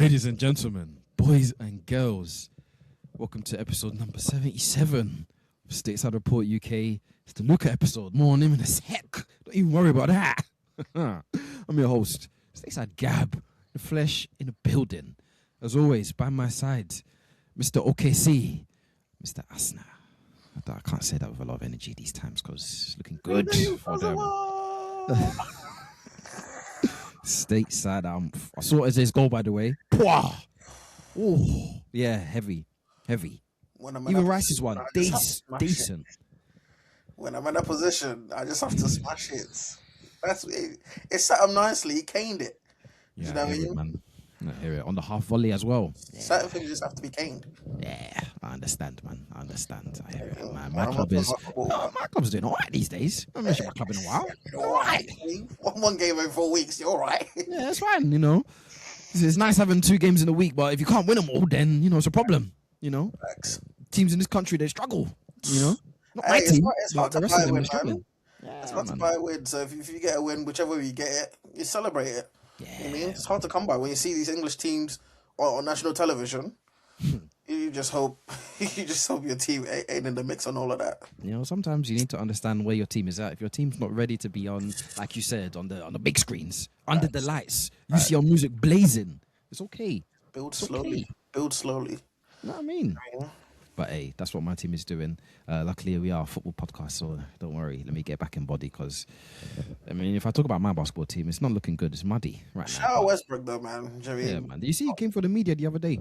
Ladies and gentlemen, boys and girls, welcome to episode number 77 of Stateside Report UK. It's the Luca episode. More on him in a sec. Don't even worry about that. I'm your host, Stateside Gab, the flesh in the building. As always, by my side, Mr. OKC, Mr. Asna. I can't say that with a lot of energy these times because it's looking good for them. Stateside. I saw Aze's goal, by the way. Oh, yeah, heavy. Even Rice's one, decent. When I'm in a position, I just have to smash it. That's it set up nicely. He caned it. Yeah, you know what I mean? Man. I hear it on the half volley as well. Yeah. Certain things just have to be caned. Yeah, I understand, man. I hear it, man. My club's doing all right these days. I haven't mentioned my club in a while. All right. One game every 4 weeks. You're all right. Yeah, that's fine. It's nice having 2 games in a week, but if you can't win them all, then it's a problem. Teams in this country, they struggle. Not my team. It's hard to buy a win, man. It's hard to buy a win. So if you get a win, whichever way you get it, you celebrate it. Yeah. You know what I mean? It's hard to come by when you see these English teams on national television. You just hope your team ain't in the mix on all of that. Sometimes you need to understand where your team is at. If your team's not ready to be on, like you said, on the big screens, under the lights, you see your music blazing. It's okay. Build slowly. You know what I mean? But hey, that's what my team is doing. Luckily, we are a football podcast, so don't worry. Let me get back in body because, if I talk about my basketball team, it's not looking good. It's muddy right now. Shout out Westbrook, though, man. Yeah, man. Did you see he came for the media the other day?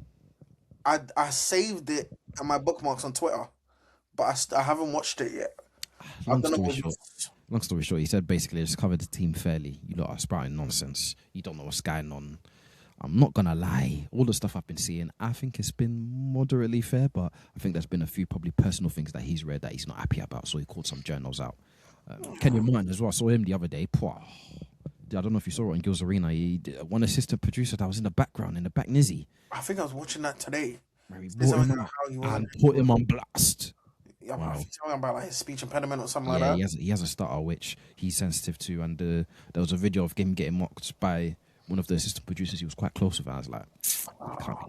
I saved it on my bookmarks on Twitter, but I haven't watched it yet. Long story short, he said basically just covered the team fairly. You lot are sprouting nonsense. You don't know what's going on. I'm not going to lie. All the stuff I've been seeing, I think it's been moderately fair, but I think there's been a few probably personal things that he's read that he's not happy about, so he called some journals out. Kenyon Martin as well. I saw him the other day. I don't know if you saw it in Gills Arena. One assistant producer that was in the background, in the back nizzy. I think I was watching that today. Where he brought him out and put him on blast. Yeah, wow. If you're talking about like his speech impediment or something like that. Yeah, he has a stutter, which he's sensitive to, and there was a video of him getting mocked by one of the assistant producers. He was quite close with it. I was like,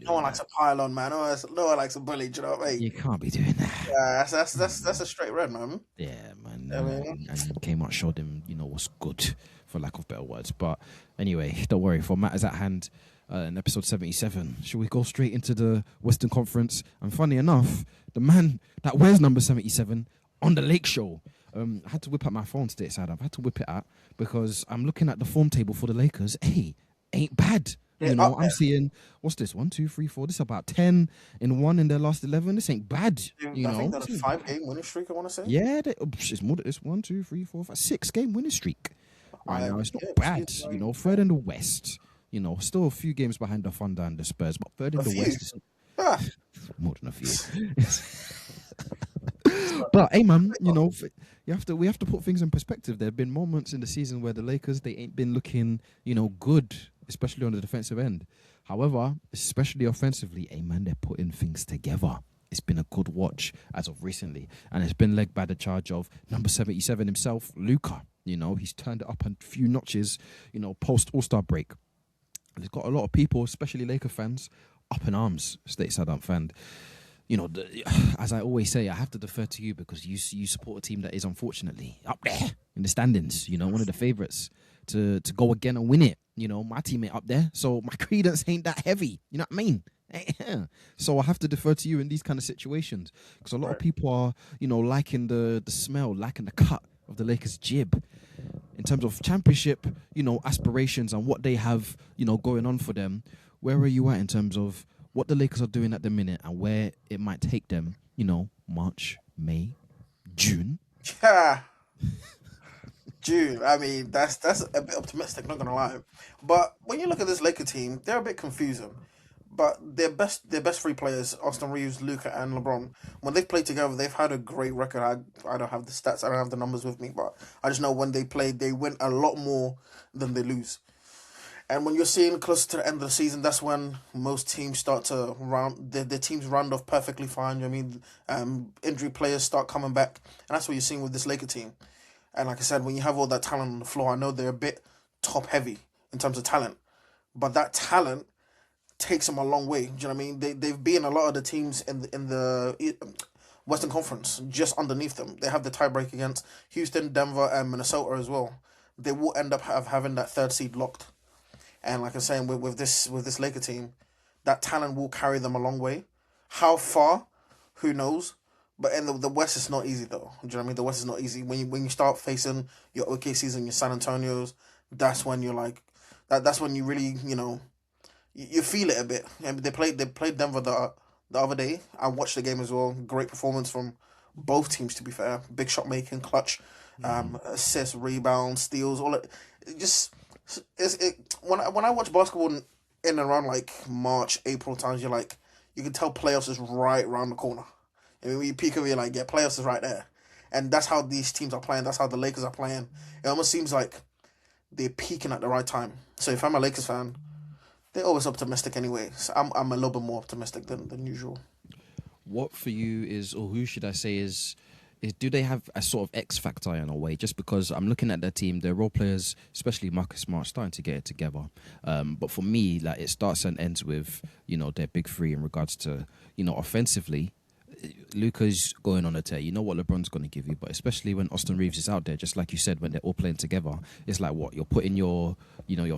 no one likes a pile on, man. No one likes a bully. Do you know what I mean? You can't be doing that. Yeah, that's a straight red, man. Yeah, man. And came out, showed him, what's good, for lack of better words. But anyway, don't worry. For matters at hand, in episode 77, shall we go straight into the Western Conference? And funny enough, the man that wears number 77 on the Lake Show. I had to whip out my phone Stateside. I've had to whip it out because I'm looking at the form table for the Lakers. Hey, ain't bad. I'm seeing, what's this? 1, 2, 3, 4. This is about 10 in their last 11. This ain't bad. I think that's a 5-game winning streak, I want to say. Yeah, it's more than this. 1, 2, 3, 4, 5, 6-game winning streak. Right now, it's not bad. Third in the West. Still a few games behind the Thunder and the Spurs, but third in the West. More than a few. But hey, man, we have to put things in perspective. There have been moments in the season where the Lakers, they ain't been looking, good, especially on the defensive end. However, especially offensively, hey man, they're putting things together. It's been a good watch as of recently, and it's been led by the charge of number 77 himself, Luca. He's turned it up a few notches, post All-Star break. And it's got a lot of people, especially Laker fans, up in arms. Stateside up fan. As I always say, I have to defer to you because you support a team that is unfortunately up there in the standings. One of the favourites to go again and win it. My team ain't up there, so my credence ain't that heavy. You know what I mean? So I have to defer to you in these kind of situations because a lot of people are, liking the smell, liking the cut of the Lakers' jib in terms of championship, aspirations and what they have, going on for them. Where are you at in terms of what the Lakers are doing at the minute and where it might take them, March, May, June? Yeah. June. I mean, that's a bit optimistic, not gonna lie. But when you look at this Laker team, they're a bit confusing. But their best 3 players, Austin Reeves, Luka, and LeBron, when they've played together, they've had a great record. I don't have the stats, I don't have the numbers with me, but I just know when they play, they win a lot more than they lose. And when you're seeing closer to the end of the season, that's when most teams start to their teams round off perfectly fine. Injury players start coming back, and that's what you're seeing with this Laker team. And like I said, when you have all that talent on the floor, I know they're a bit top heavy in terms of talent, but that talent takes them a long way. Do you know what I mean? They've been a lot of the teams in the Western Conference just underneath them. They have the tiebreak against Houston, Denver, and Minnesota as well. They will end up having that third seed locked. And like I'm saying, with this Laker team, that talent will carry them a long way. How far, who knows? But in the West, it's not easy though. Do you know what I mean? The West is not easy. When you start facing your OKCs and your San Antonios, that's when you're like, that's when you really you feel it a bit. And they played Denver the other day. I watched the game as well. Great performance from both teams. To be fair, big shot making, clutch, assists, rebounds, steals, all it just when I watch basketball in and around like March, April times, you're like, you can tell playoffs is right around the corner. I mean, when you peek over, you're like, yeah, playoffs is right there. And that's how these teams are playing. That's how the Lakers are playing. It almost seems like they're peaking at the right time. So if I'm a Lakers fan, they're always optimistic anyway. So I'm a little bit more optimistic than usual. What for you is, or who should I say is do they have a sort of X factor in a way? Just because I'm looking at their team, their role players, especially Marcus Smart, starting to get it together. But for me, like it starts and ends with their big three in regards to offensively. Luka's going on a tear. You know what LeBron's going to give you, but especially when Austin Reeves is out there, just like you said, when they're all playing together, it's like what you're putting your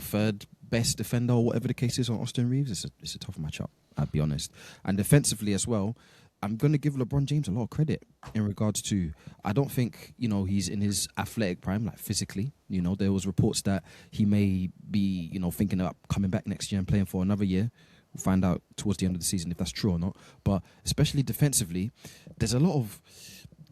third best defender or whatever the case is on Austin Reeves. It's a tough matchup, I'll be honest. And defensively as well, I'm going to give LeBron James a lot of credit in regards to, I don't think, he's in his athletic prime, like physically. There was reports that he may be, thinking about coming back next year and playing for another year. We'll find out towards the end of the season if that's true or not. But especially defensively, there's a lot of,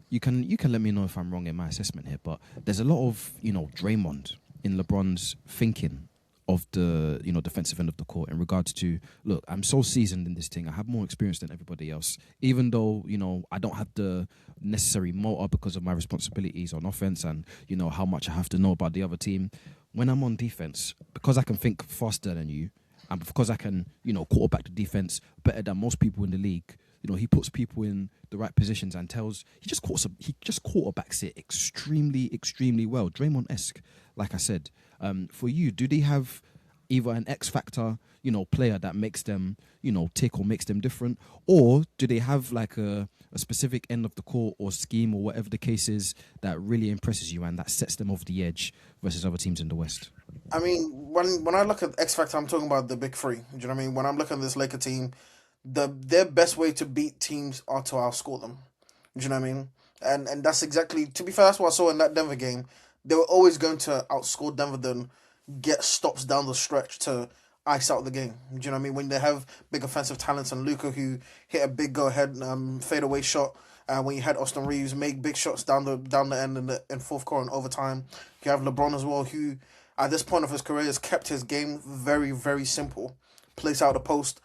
you can let me know if I'm wrong in my assessment here, but there's a lot of, Draymond in LeBron's thinking of the defensive end of the court in regards to, look, I'm so seasoned in this thing. I have more experience than everybody else. Even though I don't have the necessary motor because of my responsibilities on offense and how much I have to know about the other team. When I'm on defense, because I can think faster than you, and because I can quarterback the defense better than most people in the league. He puts people in the right positions and he just quarterbacks it extremely, extremely well. Draymond-esque, like I said. For you, do they have either an X factor, player that makes them, tick or makes them different? Or do they have like a specific end of the court or scheme or whatever the case is that really impresses you and that sets them over the edge versus other teams in the West? I mean, when I look at X Factor, I'm talking about the big three. Do you know what I mean? When I'm looking at this Laker team, their best way to beat teams are to outscore them. Do you know what I mean? And that's exactly, to be fair, that's what I saw in that Denver game. They were always going to outscore Denver than get stops down the stretch to ice out the game. Do you know what I mean? When they have big offensive talents and Luka who hit a big go-ahead fadeaway shot, when you had Austin Reeves make big shots down the end in fourth quarter and overtime. You have LeBron as well, who at this point of his career has kept his game very, very simple. Plays out the post,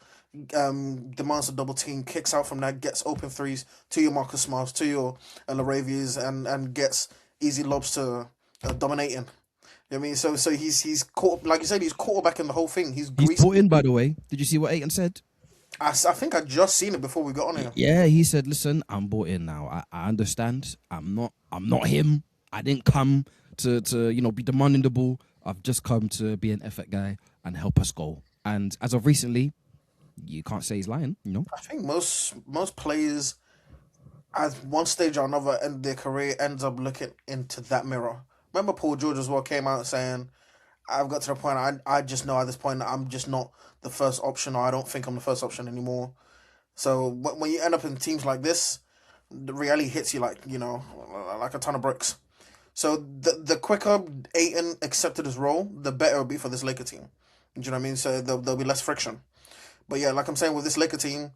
demands a double team, kicks out from that, gets open threes to your Marcus Smarts, to your Laravias, and gets easy lobs to dominating. You know what I mean? So he's caught, like you said, he's quarterbacking the whole thing. He's bought in, by the way. Did you see what Aiton said? I think I just seen it before we got on here. Yeah, he said, "Listen, I'm bought in now. I understand. I'm not him. I didn't come to be demanding the ball. I've just come to be an effort guy and help us go." And as of recently, you can't say he's lying. I think most players, at one stage or another in their career, ends up looking into that mirror. Remember, Paul George as well came out saying, "I've got to the point. I just know at this point that I'm just not the first option, or I don't think I'm the first option anymore." So when you end up in teams like this, the reality hits you like a ton of bricks. So the quicker Ayton accepted his role, the better it'll be for this Laker team. Do you know what I mean? So there'll be less friction. But yeah, like I'm saying, with this Laker team,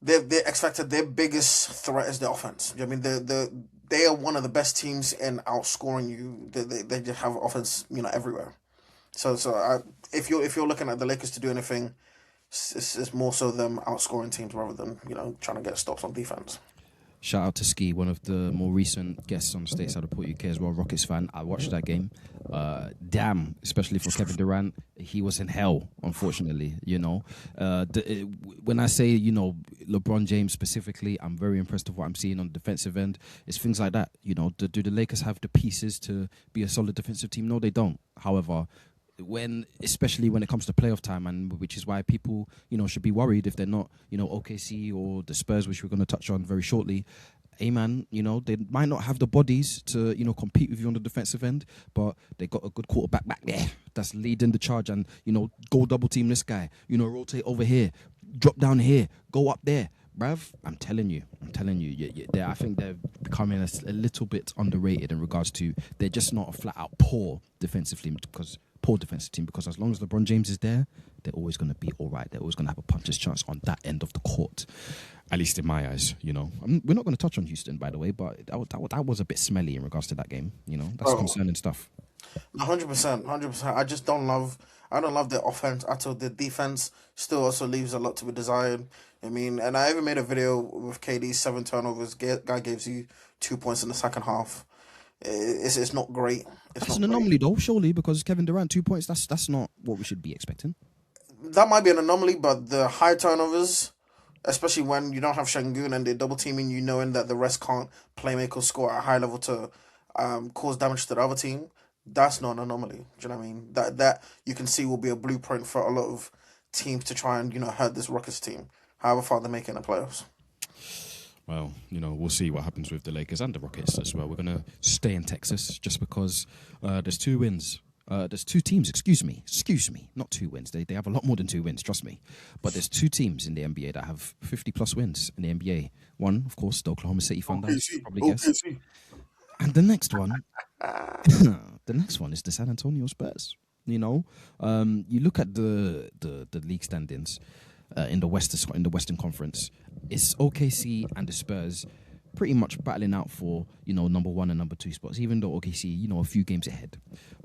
their X factor, their biggest threat is the offense. You know what I mean? They are one of the best teams in outscoring you. They just have offense, everywhere. So if you're looking at the Lakers to do anything, it's more so them outscoring teams rather than trying to get stops on defense. Shout out to Ski, one of the more recent guests on Stateside Report UK as well, Rockets fan. I watched that game. Damn, especially for Kevin Durant, he was in hell, unfortunately, When I say, LeBron James specifically, I'm very impressed with what I'm seeing on the defensive end. It's things like that, do the Lakers have the pieces to be a solid defensive team? No, they don't. However, especially when it comes to playoff time, and which is why people, should be worried if they're not, OKC or the Spurs, which we're going to touch on very shortly. Hey man, they might not have the bodies to, compete with you on the defensive end, but they got a good quarterback back there that's leading the charge, and, go double team this guy, rotate over here, drop down here, go up there. Bruv, I'm telling you, I think they're becoming a little bit underrated in regards to they're just not a flat out poor defensive team because as long as LeBron James is there, they're always going to be all right. They're always going to have a puncher's chance on that end of the court, at least in my eyes. We're not going to touch on Houston, by the way, but that was a bit smelly in regards to that game. That's concerning stuff. 100%. I don't love their offense at all. Their defense still also leaves a lot to be desired. And I even made a video with KD's 7 turnovers. Guy gives you 2 points in the second half. It's not great. That's an anomaly, though, surely, because Kevin Durant 2 points. That's not what we should be expecting. That might be an anomaly, but the high turnovers, especially when you don't have Şengün and they're double teaming you, knowing that the rest can't playmaker or score at a high level to cause damage to the other team, that's not an anomaly. Do you know what I mean? That you can see will be a blueprint for a lot of teams to try and hurt this Rockets team, however far they make it in the playoffs. Well, we'll see what happens with the Lakers and the Rockets as well. We're going to stay in Texas just because there's 2 wins. There's 2 teams, excuse me, not 2 wins. They have a lot more than 2 wins, trust me. But there's 2 teams in the NBA that have 50-plus wins in the NBA. One, of course, the Oklahoma City Thunder, probably guess. And the next one, is the San Antonio Spurs. You look at the league standings in the Western Conference. It's OKC and the Spurs pretty much battling out for number 1 and number 2 spots. Even though OKC a few games ahead,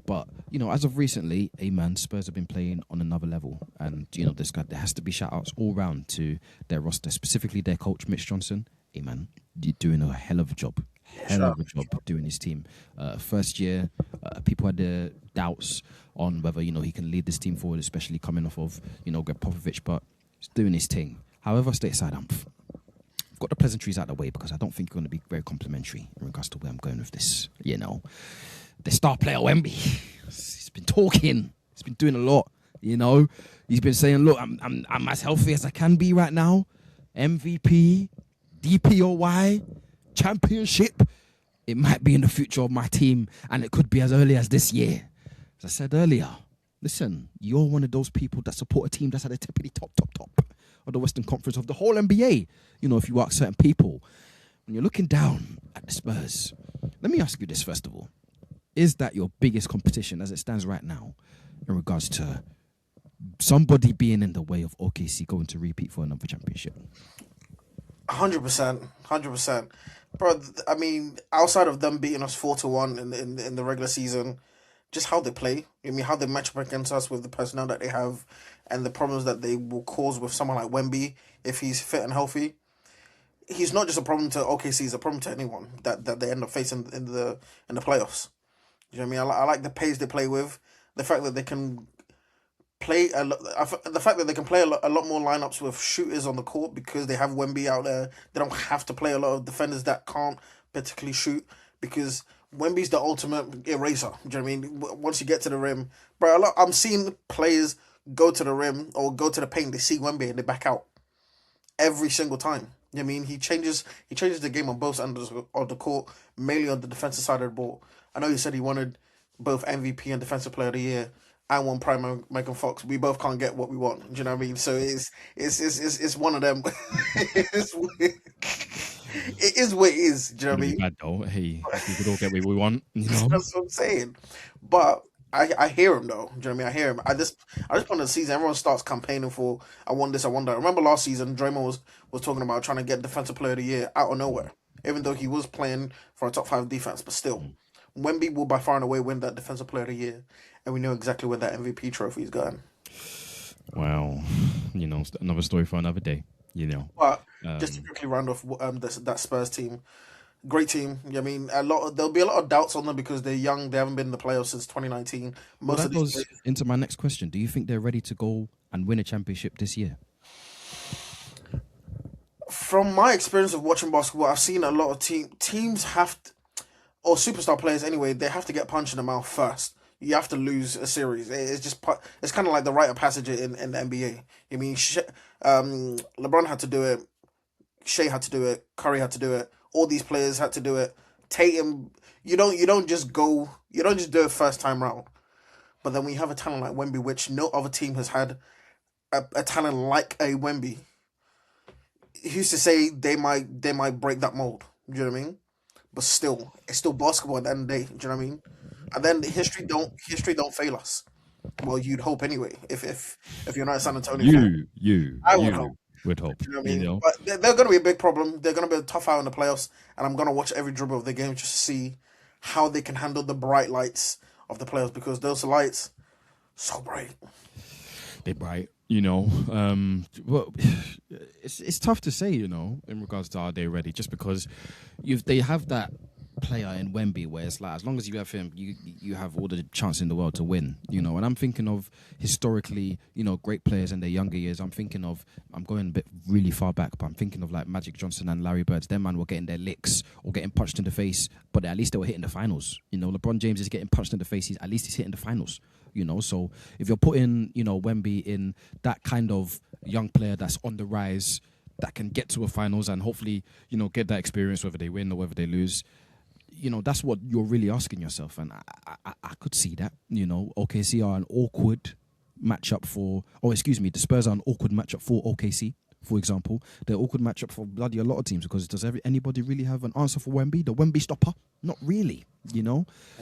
but as of recently, Spurs have been playing on another level, and there has to be shout outs all round to their roster, specifically their coach Mitch Johnson. You're doing a hell of a job. Doing his team. First year, people had their doubts on whether he can lead this team forward, especially coming off of Greg Popovich, but he's doing his thing. However, Stateside, I've got the pleasantries out of the way because I don't think you're going to be very complimentary in regards to where I'm going with this. The star player Wemby, he's been talking, he's been doing a lot. He's been saying, "Look, I'm as healthy as I can be right now. MVP, DPOY." Championship, it might be in the future of my team, and it could be as early as this year. As I said earlier, listen, you're one of those people that support a team that's at the tippity top of the Western Conference of the whole NBA. If you ask certain people, when you're looking down at the Spurs, let me ask you this first of all. Is that your biggest competition as it stands right now in regards to somebody being in the way of OKC going to repeat for another championship? 100%. Bro, outside of them beating us 4-1 in the regular season, just how they play. How they match up against us with the personnel that they have and the problems that they will cause with someone like Wemby if he's fit and healthy. He's not just a problem to OKC, he's a problem to anyone that they end up facing in the playoffs. You know what I mean? I like the pace they play with, the fact that they can play a lot more lineups with shooters on the court because they have Wemby out there. They don't have to play a lot of defenders that can't particularly shoot because Wemby's the ultimate eraser. Do you know what I mean? Once you get to the rim, bro, I'm seeing players go to the rim or go to the paint. They see Wemby and they back out every single time. You know what I mean? He changes the game on both ends of the court, mainly on the defensive side of the ball. I know you said he wanted both MVP and Defensive Player of the Year. I want Prime Megan Fox. We both can't get what we want. Do you know what I mean? So it's one of them. It is what it is. Do you know what I mean? Bad though. Hey, we could all get what we want. That's what I'm saying. But I hear him though. Do you know what I mean? I hear him. I just point of the season, everyone starts campaigning for I want this, I want that. I remember last season, Draymond was talking about trying to get Defensive Player of the Year out of nowhere, even though he was playing for a top 5 defense. But still, Wemby will by far and away win that Defensive Player of the Year. And we know exactly where that MVP trophy is going. Well, another story for another day. But just to quickly round off that Spurs team, great team. I mean, there'll be a lot of doubts on them because they're young. They haven't been in the playoffs since 2019. That goes into my next question. Do you think they're ready to go and win a championship this year? From my experience of watching basketball, I've seen a lot of teams have to, or superstar players anyway, they have to get punched in the mouth first. you have to lose a series. It's just it's kind of like the rite of passage in the NBA. I mean, LeBron had to do it. Shea had to do it. Curry had to do it. All these players had to do it. Tatum, you don't just do it first time round. But then when you have a talent like Wemby, which no other team has had a talent like a Wemby, who's to say they might break that mold? Do you know what I mean? But still, it's still basketball at the end of the day. Do you know what I mean? And then history don't fail us. Well, you'd hope anyway. If you're not a San Antonio fan, I would hope. would hope. You know what I mean? But they're going to be a big problem. They're going to be a tough out in the playoffs, and I'm going to watch every dribble of the game just to see how they can handle the bright lights of the playoffs, because those lights so bright. They're bright. Well, it's tough to say, in regards to are they ready, just because they have that player in Wemby where it's like, as long as you have him, you have all the chance in the world to win, and I'm thinking of historically, great players in their younger years. I'm going a bit really far back, but I'm thinking of like Magic Johnson and Larry Bird. Them man were getting their licks or getting punched in the face, but at least they were hitting the finals. LeBron James is getting punched in the face, at least he's hitting the finals. So if you're putting, Wemby in that kind of young player that's on the rise, that can get to a finals and hopefully, get that experience, whether they win or whether they lose, that's what you're really asking yourself. And I could see that, OKC are an awkward matchup the Spurs are an awkward matchup for OKC. For example, they're awkward matchup for bloody a lot of teams, because does anybody really have an answer for Wemby? The Wemby stopper? Not really,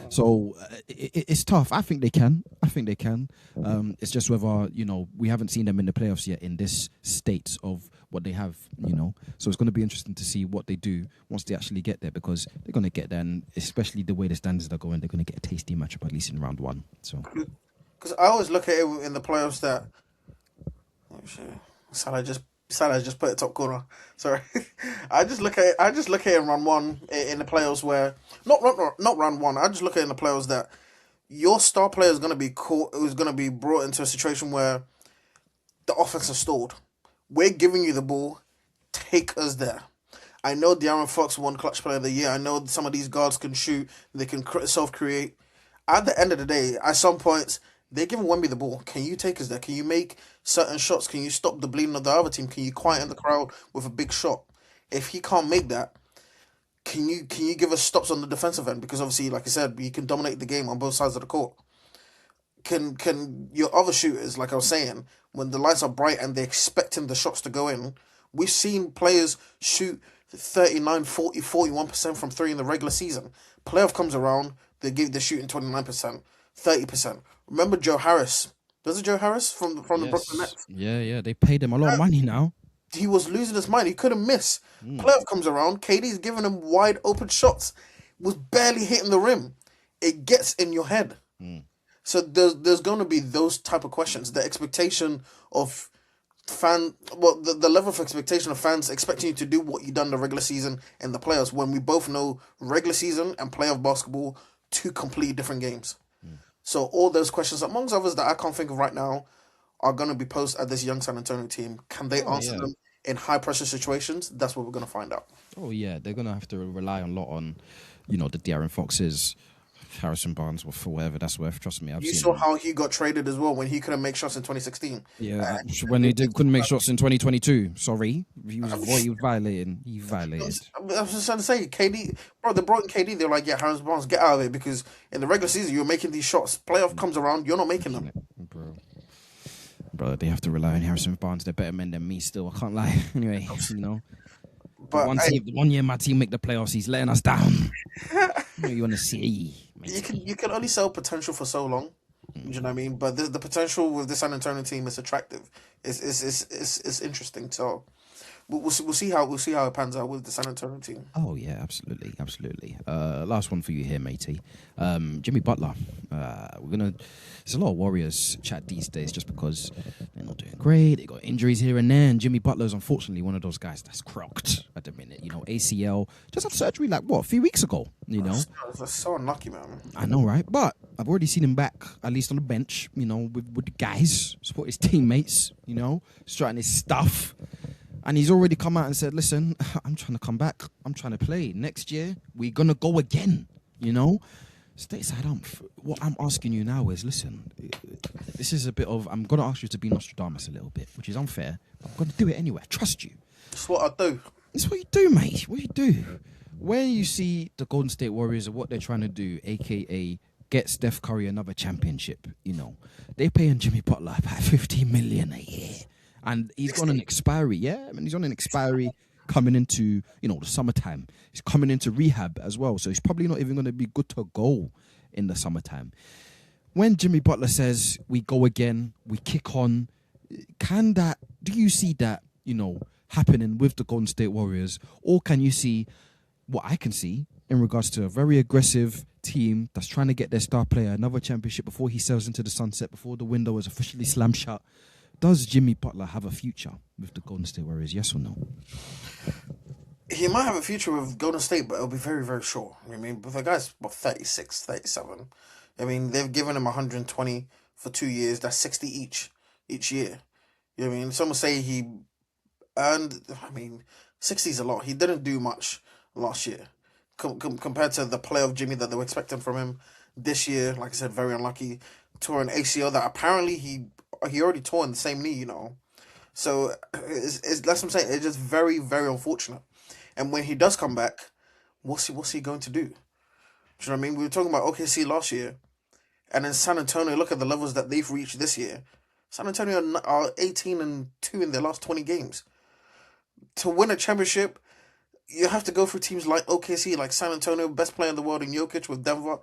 So it's tough. I think they can. It's just whether, we haven't seen them in the playoffs yet in this state of what they have, So it's going to be interesting to see what they do once they actually get there, because they're going to get there, and especially the way the standards are going, they're going to get a tasty matchup at least in round one. So, because I always look at it in the playoffs that Salah just put it top corner. Sorry, I just look at it in round one in the playoffs where not round one. I just look at it in the playoffs that your star player is going to be caught. Is going to be brought into a situation where the offense is stalled. We're giving you the ball. Take us there. I know De'Aaron Fox won Clutch Player of the Year. I know some of these guards can shoot. They can self-create. At the end of the day, at some points, they're giving Wemby the ball. Can you take us there? Can you make certain shots? Can you stop the bleeding of the other team? Can you quieten the crowd with a big shot? If he can't make that, can you give us stops on the defensive end? Because obviously, like I said, you can dominate the game on both sides of the court. Can your other shooters, like I was saying, when the lights are bright and they're expecting the shots to go in, we've seen players shoot 39, 40, 41% from three in the regular season. Playoff comes around, they're shooting 29%, 30%. Remember Joe Harris? Was it Joe Harris from the Brooklyn Nets? Yeah. They paid him a lot of money now. He was losing his mind. He couldn't miss. Playoff comes around, KD's giving him wide open shots. Was barely hitting the rim. It gets in your head. So there's going to be those type of questions. The expectation of the level of expectation of fans expecting you to do what you done in the regular season and the playoffs, when we both know regular season and playoff basketball, two completely different games. So all those questions, amongst others that I can't think of right now, are going to be posed at this young San Antonio team. Can they answer them in high pressure situations? That's what we're going to find out. Oh yeah, they're going to have to rely a lot on, the De'Aaron Foxes, Harrison Barnes, for whatever that's worth. Trust me, You saw how he got traded as well when he couldn't make shots in 2016. Yeah, when he couldn't make shots in 2022. Sorry, he was violating. He violated. I was just trying to say, KD, bro. They brought in KD. They're like, yeah, Harrison Barnes, get out of it, because in the regular season you're making these shots. Playoff comes around, you're not making them, bro. They have to rely on Harrison Barnes. They're better men than me. Still, I can't lie. Anyway, But one year my team make the playoffs, he's letting us down. You want to see? You can only sell potential for so long. Do you know what I mean? But the potential with the San Antonio team is attractive. It's interesting. So we'll see how it pans out with the San Antonio team. Oh yeah, absolutely. Last one for you here, matey. Jimmy Butler. There's a lot of Warriors chat these days just because they're not doing great. They got injuries here and there, and Jimmy Butler's unfortunately one of those guys that's crocked at the minute. ACL, just had surgery a few weeks ago. That's so unlucky, man. I know, right? But I've already seen him back, at least on the bench. With the guys, support his teammates. Starting his stuff. And he's already come out and said, listen, I'm trying to come back. I'm trying to play. Next year, we're going to go again, Stateside, what I'm asking you now is, listen, this is a bit of, I'm going to ask you to be Nostradamus a little bit, which is unfair, but I'm going to do it anyway. I trust you. That's what I do. It's what you do, mate. What you do. When you see the Golden State Warriors and what they're trying to do, a.k.a. get Steph Curry another championship, they're paying Jimmy Butler about $15 million a year. And he's on an expiry, he's on an expiry coming into, the summertime. He's coming into rehab as well. So he's probably not even going to be good to go in the summertime. When Jimmy Butler says, we go again, we kick on, do you see that, happening with the Golden State Warriors? Or can you see what I can see in regards to a very aggressive team that's trying to get their star player another championship before he sails into the sunset, before the window is officially slammed shut? Does Jimmy Butler have a future with the Golden State Warriors, yes or no? He might have a future with Golden State, but it'll be very, very short. I mean, but the guy's 36, 37. I mean, they've given him 120 for 2 years. That's 60 each year. You know what I mean? Some will say he earned, 60 is a lot. He didn't do much last year compared to the playoff Jimmy that they were expecting from him this year. Like I said, very unlucky. Tore an ACL that apparently he already tore in the same knee, So that's what I'm saying. It's just very, very unfortunate. And when he does come back, what's he going to do? Do you know what I mean? We were talking about OKC last year, and then San Antonio. Look at the levels that they've reached this year. San Antonio are 18-2 in their last 20 games. To win a championship, you have to go through teams like OKC, like San Antonio, best player in the world in Jokic with Denver.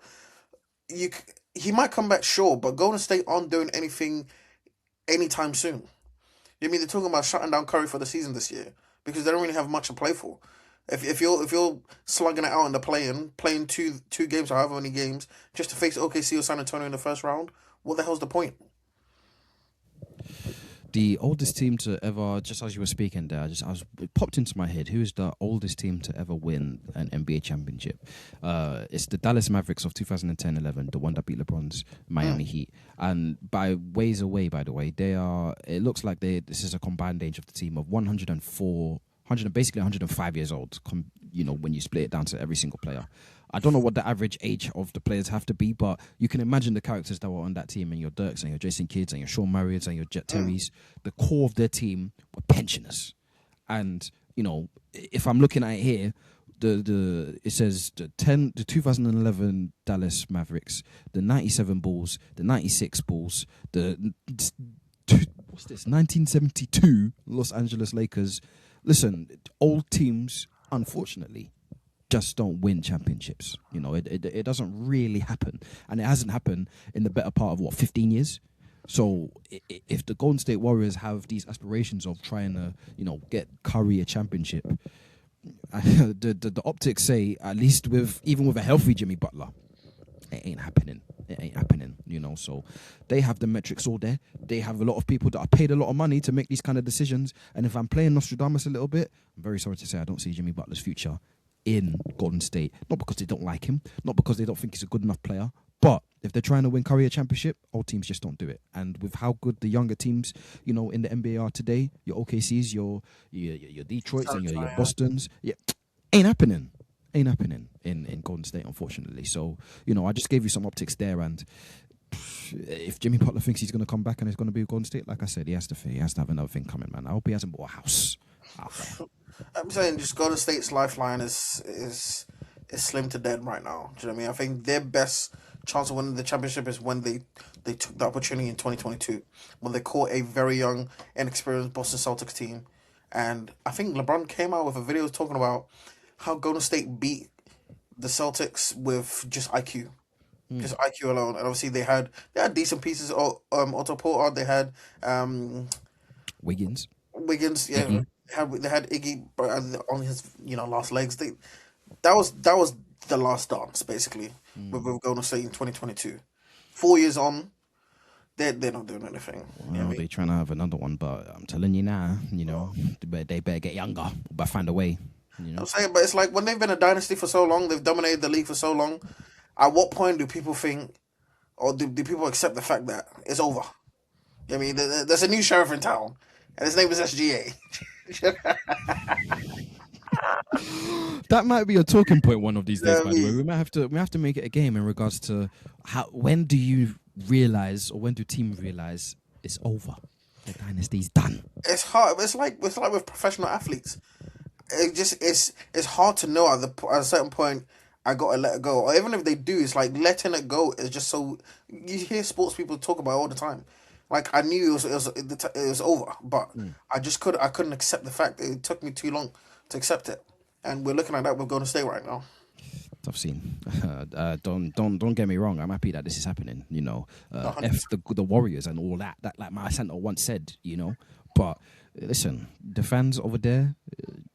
He might come back, sure, but Golden State aren't doing anything anytime soon. You know what I mean? They're talking about shutting down Curry for the season this year because they don't really have much to play for. If you're slugging it out in the playing two games or however many games just to face OKC or San Antonio in the first round, what the hell's the point? The oldest team to ever, just as you were speaking there, it popped into my head. Who is the oldest team to ever win an NBA championship? It's the Dallas Mavericks of 2010-11, the one that beat LeBron's Miami Heat. And by ways away, by the way, it looks like this is a combined age of the team of 105 years old, when you split it down to every single player. I don't know what the average age of the players have to be, but you can imagine the characters that were on that team, and your Dirks and your Jason Kidds and your Sean Marriotts and your Jet Terrys. The core of their team were pensioners. And, if I'm looking at it here, it says the 2011 Dallas Mavericks, the 97 Bulls, the 96 Bulls, the 1972 Los Angeles Lakers. Listen, old teams, unfortunately, just don't win championships. It doesn't really happen. And it hasn't happened in the better part of, 15 years? So if the Golden State Warriors have these aspirations of trying to, get Curry a championship, the optics say, at least even with a healthy Jimmy Butler, it ain't happening. It ain't happening, So they have the metrics all there. They have a lot of people that are paid a lot of money to make these kind of decisions. And if I'm playing Nostradamus a little bit, I'm very sorry to say I don't see Jimmy Butler's future in Golden State. Not because they don't like him, not because they don't think he's a good enough player, but if they're trying to win Curry a championship, old teams just don't do it. And with how good the younger teams, in the NBA are today, your OKCs, your Detroits and your Bostons, ain't happening. Ain't happening in Golden State, unfortunately. So, I just gave you some optics there. And if Jimmy Butler thinks he's going to come back and he's going to be Golden State, like I said, he has to have another thing coming, man. I hope he hasn't bought a house out there. I'm saying just Golden State's lifeline is slim to dead right now. Do you know what I mean? I think their best chance of winning the championship is when they took the opportunity in 2022, when they caught a very young, inexperienced Boston Celtics team. And I think LeBron came out with a video talking about how Golden State beat the Celtics with just IQ. Just IQ alone. And obviously they had decent pieces. Otto Porter, they had Wiggins, yeah. Iggy. They had Iggy on his last legs. That was the last dance basically with Golden State in 2022. 4 years on, they're not doing anything. Well, they're trying to have another one, but I'm telling you now, they better get younger, but find a way. I'm saying, but it's like when they've been a dynasty for so long, they've dominated the league for so long. At what point do people think, or do people accept the fact that it's over? I mean, there's a new sheriff in town, and his name is SGA. That might be a talking point one of these days, Yeah, by the way. We have to make it a game in regards to when do you realize, or when do teams realize it's over? The dynasty's done. it's hard. It's like with professional athletes. It's hard to know at a certain point. I gotta let it go, or even if they do, it's like letting it go is just so. You hear sports people talk about it all the time. Like I knew it was over, but I couldn't accept the fact that it took me too long to accept it, and we're looking at that with Golden State right now. Tough scene. Don't get me wrong. I'm happy that this is happening. F the Warriors and all that. That like my center once said. But listen, the fans over there,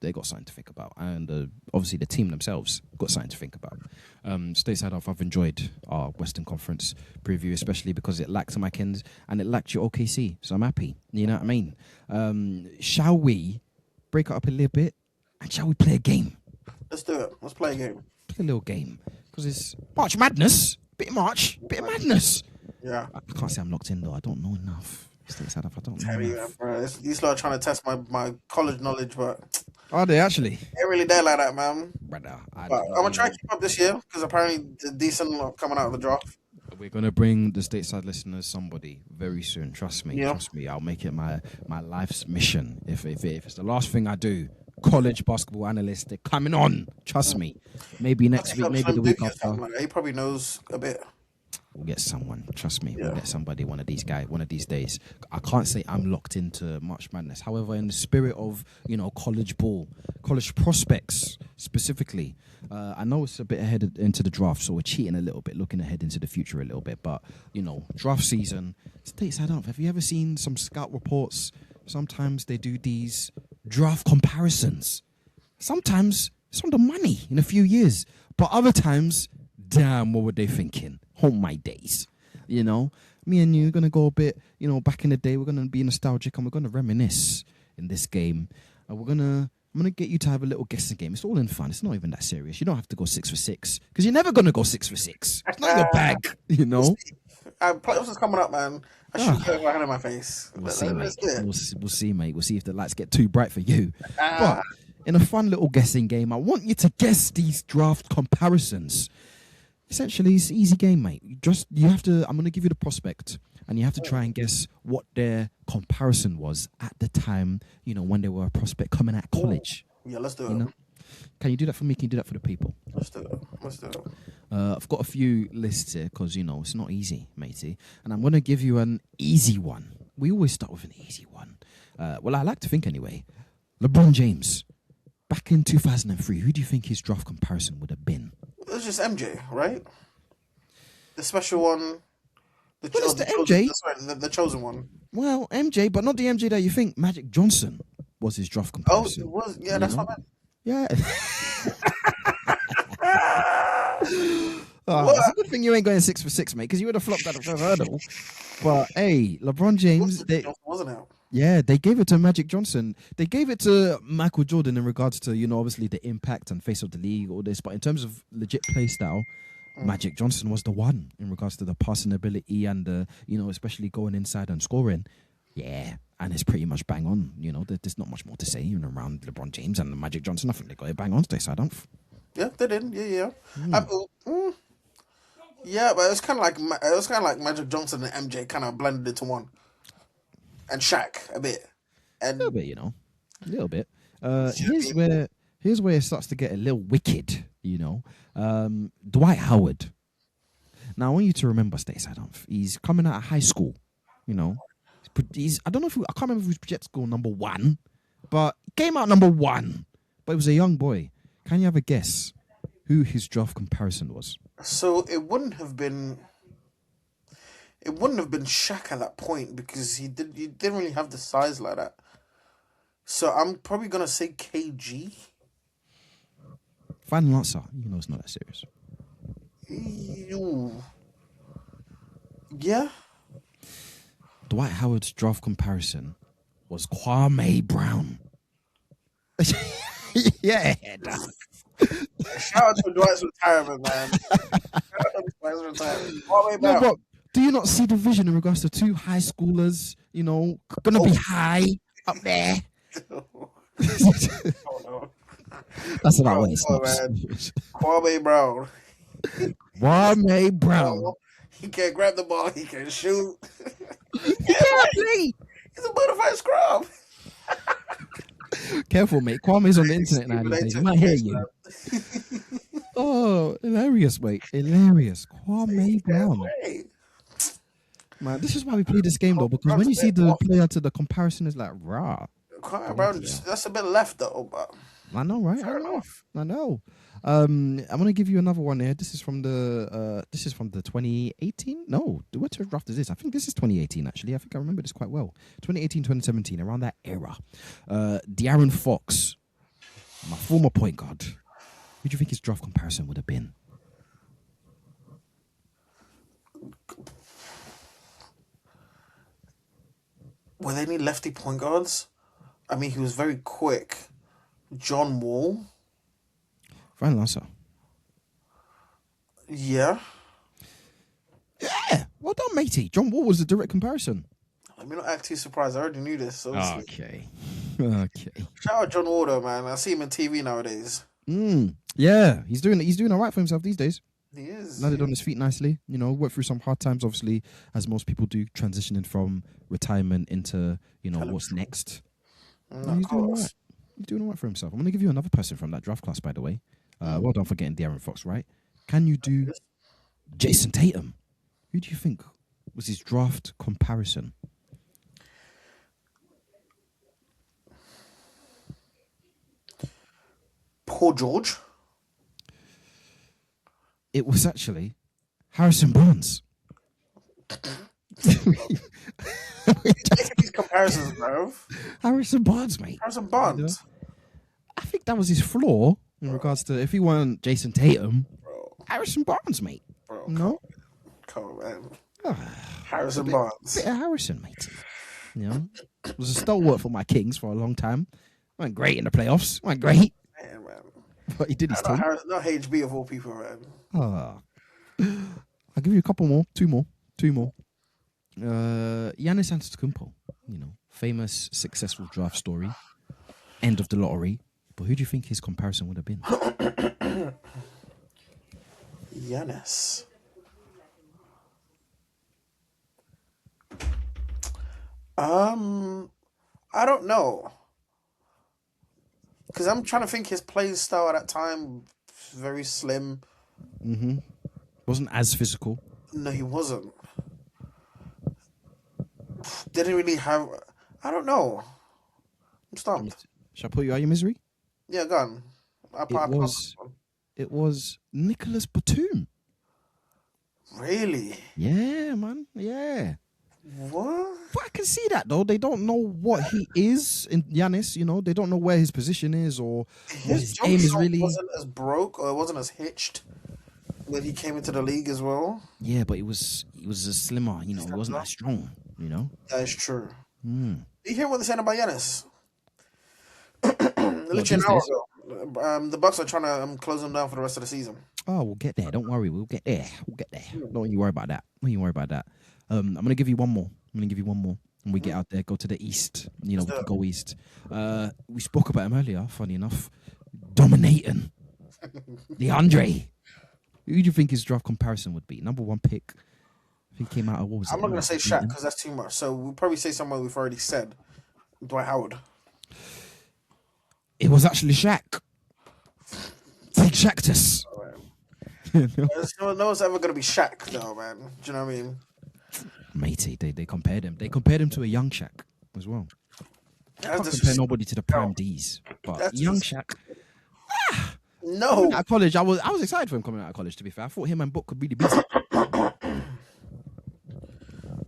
they got something to think about, and obviously the team themselves got something to think about. Stateside off, I've enjoyed our Western Conference preview, especially because it lacked my Kings and it lacked your OKC, so I'm happy. You know what I mean? Shall we break it up a little bit and shall we play a game? Let's do it. Let's play a game. Play a little game because it's March Madness. Bit of madness. Yeah. I can't say I'm locked in though. I don't know enough. Stateside off, I don't know enough. Bro, these lot are trying to test my college knowledge, but Are they actually? ain't really there like that, man. Brother, But I'm gonna try to keep up this year because apparently the decent lot coming out of the draft. We're gonna bring the Stateside listeners somebody very soon. Trust me. Yeah. Trust me. I'll make it my life's mission. If it's the last thing I do, college basketball analyst, they're coming on. Trust me. Maybe next week, maybe the week after. Like, he probably knows a bit. We'll get someone. Trust me. Yeah. We'll get somebody one of these days. I can't say I'm locked into March Madness. However, in the spirit of college ball, college prospects specifically, I know it's a bit ahead into the draft, so we're cheating a little bit, looking ahead into the future a little bit. But draft season, Stateside up. Have you ever seen some scout reports? Sometimes they do these draft comparisons. Sometimes it's on the money in a few years, but other times, damn, what were they thinking? Oh my days, me and you are gonna go a bit, back in the day. We're gonna be nostalgic and we're gonna reminisce in this game. I'm gonna get you to have a little guessing game. It's all in fun. It's not even that serious. You don't have to go 6 for 6 because you're never gonna go 6 for 6. It's not your bag, Playoffs is coming up, man. I should get my hand in my face. We'll see, mate. We'll see, mate. We'll see if the lights get too bright for you. But in a fun little guessing game, I want you to guess these draft comparisons. Essentially, it's an easy game, mate. You have to. I'm going to give you the prospect, and you have to try and guess what their comparison was at the time. When they were a prospect coming out of college. Yeah, let's do it. Can you do that for me? Can you do that for the people? Let's do it. I've got a few lists here because it's not easy, matey. And I'm going to give you an easy one. We always start with an easy one. Well, I like to think anyway. LeBron James, back in 2003, who do you think his draft comparison would have been? It was just MJ, right? The special one. It's the MJ. The chosen one. Well, MJ, but not the MJ that you think. Magic Johnson was his draft comparison. Oh, it was. Yeah, that's what I meant. Yeah. It's a good thing you ain't going 6 for 6, mate, because you would have flopped at the first hurdle. But hey, LeBron James, wasn't it? Yeah, they gave it to Magic Johnson. They gave it to Michael Jordan in regards to, obviously the impact and face of the league, all this. But in terms of legit play style, Magic Johnson was the one in regards to the passing ability and the, especially going inside and scoring. Yeah, and it's pretty much bang on. There's not much more to say around LeBron James and Magic Johnson. I think they got it bang on today, so I don't. Yeah, they did. Yeah. Yeah, but it was kind of like Magic Johnson and MJ kind of blended into one. And Shaq a bit. And a little bit, a little bit. Here's where it starts to get a little wicked, Dwight Howard. Now I want you to remember, Stateside. He's coming out of high school, I don't know I can't remember if he was projected score number 1, but he came out number 1. But he was a young boy. Can you have a guess who his draft comparison was? So it wouldn't have been Shaq at that point because he didn't really have the size like that. So I'm probably gonna say KG. Final answer. It's not that serious. Yeah. Dwight Howard's draft comparison was Kwame Brown. Yeah. Shout out to Dwight's retirement, man. No, but do you not see the vision in regards to 2 high schoolers, gonna be high up there? Oh, no. That's about Bro, when it come on, stops. man. Kwame Brown. Kwame Brown. Oh, he can't grab the ball. He can shoot. He can't play. He's a bona fide scrub. Careful, mate. Kwame's on the internet now these days. He might hear you. Oh, hilarious, mate. Hilarious. Kwame Brown. Man, this is why we play this game, though, because when you see the player to the comparison, is like, rah. Kwame Brown, that's a bit left, though. But I know, right? I know. I'm gonna give you another one here. This is from the 2018. No, what draft is this? I think this is 2018. Actually, I think I remember this quite well. 2018, 2017, around that era. De'Aaron Fox, my former point guard. Who do you think his draft comparison would have been? Were there any lefty point guards? I mean, he was very quick. John Wall. Final answer. Yeah. Yeah. Well done, matey. John Wall was the direct comparison. Let me not act too surprised. I already knew this. So Okay. Shout out John Wall, though, man. I see him on TV nowadays. Yeah, he's doing all right for himself these days. He is. Landed on his feet nicely. You know, worked through some hard times, obviously, as most people do, transitioning from retirement into, what's next. He's doing all right. He's doing all right for himself. I'm going to give you another person from that draft class, by the way. Well done for getting De'Aaron Fox, right? Can you do Jason Tatum? Who do you think was his draft comparison? Paul George? It was actually Harrison Barnes. Making these comparisons, bro. Harrison Barnes, mate. Harrison Barnes. I think that was his flaw in regards to if he weren't Jason Tatum, Harrison Barnes, mate. Bro, no? Come on, man. Harrison Barnes. Bit of Harrison, mate. Was a stalwart for my Kings for a long time. Went great in the playoffs. Went great. Man. But he did his thing. Not HB of all people, man. I'll give you a couple more. Two more. Giannis Antetokounmpo, famous, successful draft story. End of the lottery. But who do you think his comparison would have been? Giannis. I don't know. Because I'm trying to think his play style at that time, very slim. Mm-hmm. Wasn't as physical. No, he wasn't. Didn't really have... I don't know. I'm stumped. Shall I put you out of your misery? Yeah, go on. It was Nicholas Batum. Really? Yeah, man. Yeah. What? But I can see that, though. They don't know what he is in Giannis, They don't know where his position is or what his game is really. Wasn't as broke or it wasn't as hitched when he came into the league as well. Yeah, but he was a slimmer, he wasn't that strong, That is true. Mm. You hear what they're saying about Giannis? Literally an hour ago. The Bucks are trying to close him down for the rest of the season. Oh, we'll get there. Don't worry. We'll get there. Don't you worry about that. I'm going to give you one more. When we get out there, go to the east. We can go east. We spoke about him earlier, funny enough. Dominating. DeAndre. Who do you think his draft comparison would be? Number one pick. I think he came out of what was I'm not going to say Shaq because that's too much. So we'll probably say someone we've already said. Dwight Howard. It was actually Shaq. Take Shaqtus. No one's ever going to be Shaq, though, man. Do you know what I mean? Matey, they compared him. They compared him to a young Shaq as well. I can't compare nobody to the prime D's, but young Shaq. No. At college, I was excited for him coming out of college. To be fair, I thought him and Book could really beat him.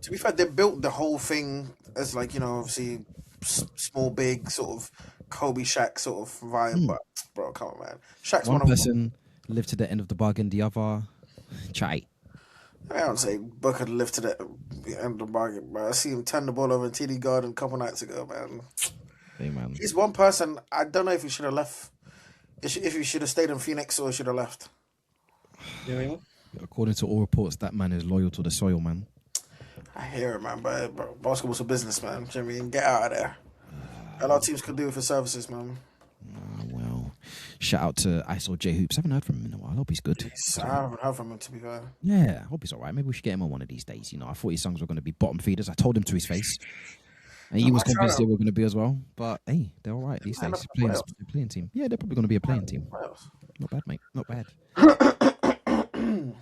To be fair, they built the whole thing as obviously small, big sort of Kobe Shaq sort of vibe. But bro, come on, man. Shaq's one person lived to the end of the bargain. The other, chai. I don't say Book had lived to the end of the bargain, but I see him turn the ball over in TD Garden a couple nights ago, man. Hey, man. He's one person. I don't know if he should have left. If he should have stayed in Phoenix or should have left. You know what I mean? According to all reports, that man is loyal to the soil, man. I hear it, man, but basketball's a business, man. Do you know what I mean? Get out of there. A lot of teams could do it for services, man. Well, Shout out to ISO J Hoops. I haven't heard from him in a while. I hope he's good. I haven't heard from him, to be fair. Yeah, I hope he's all right. Maybe we should get him on one of these days. I thought his songs were going to be bottom feeders. I told him to his face. And he was convinced they were going to be as well. But, hey, they're all right these days. They're playing team. Yeah, they're probably going to be a playing team. Not bad, mate. Not bad.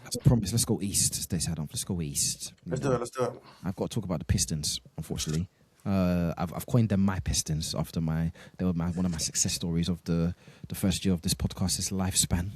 As promised, let's go east. Let's go east. Let's do it. I've got to talk about the Pistons, unfortunately. I've coined them my Pistons after they were one of my success stories of the first year of this podcast's lifespan,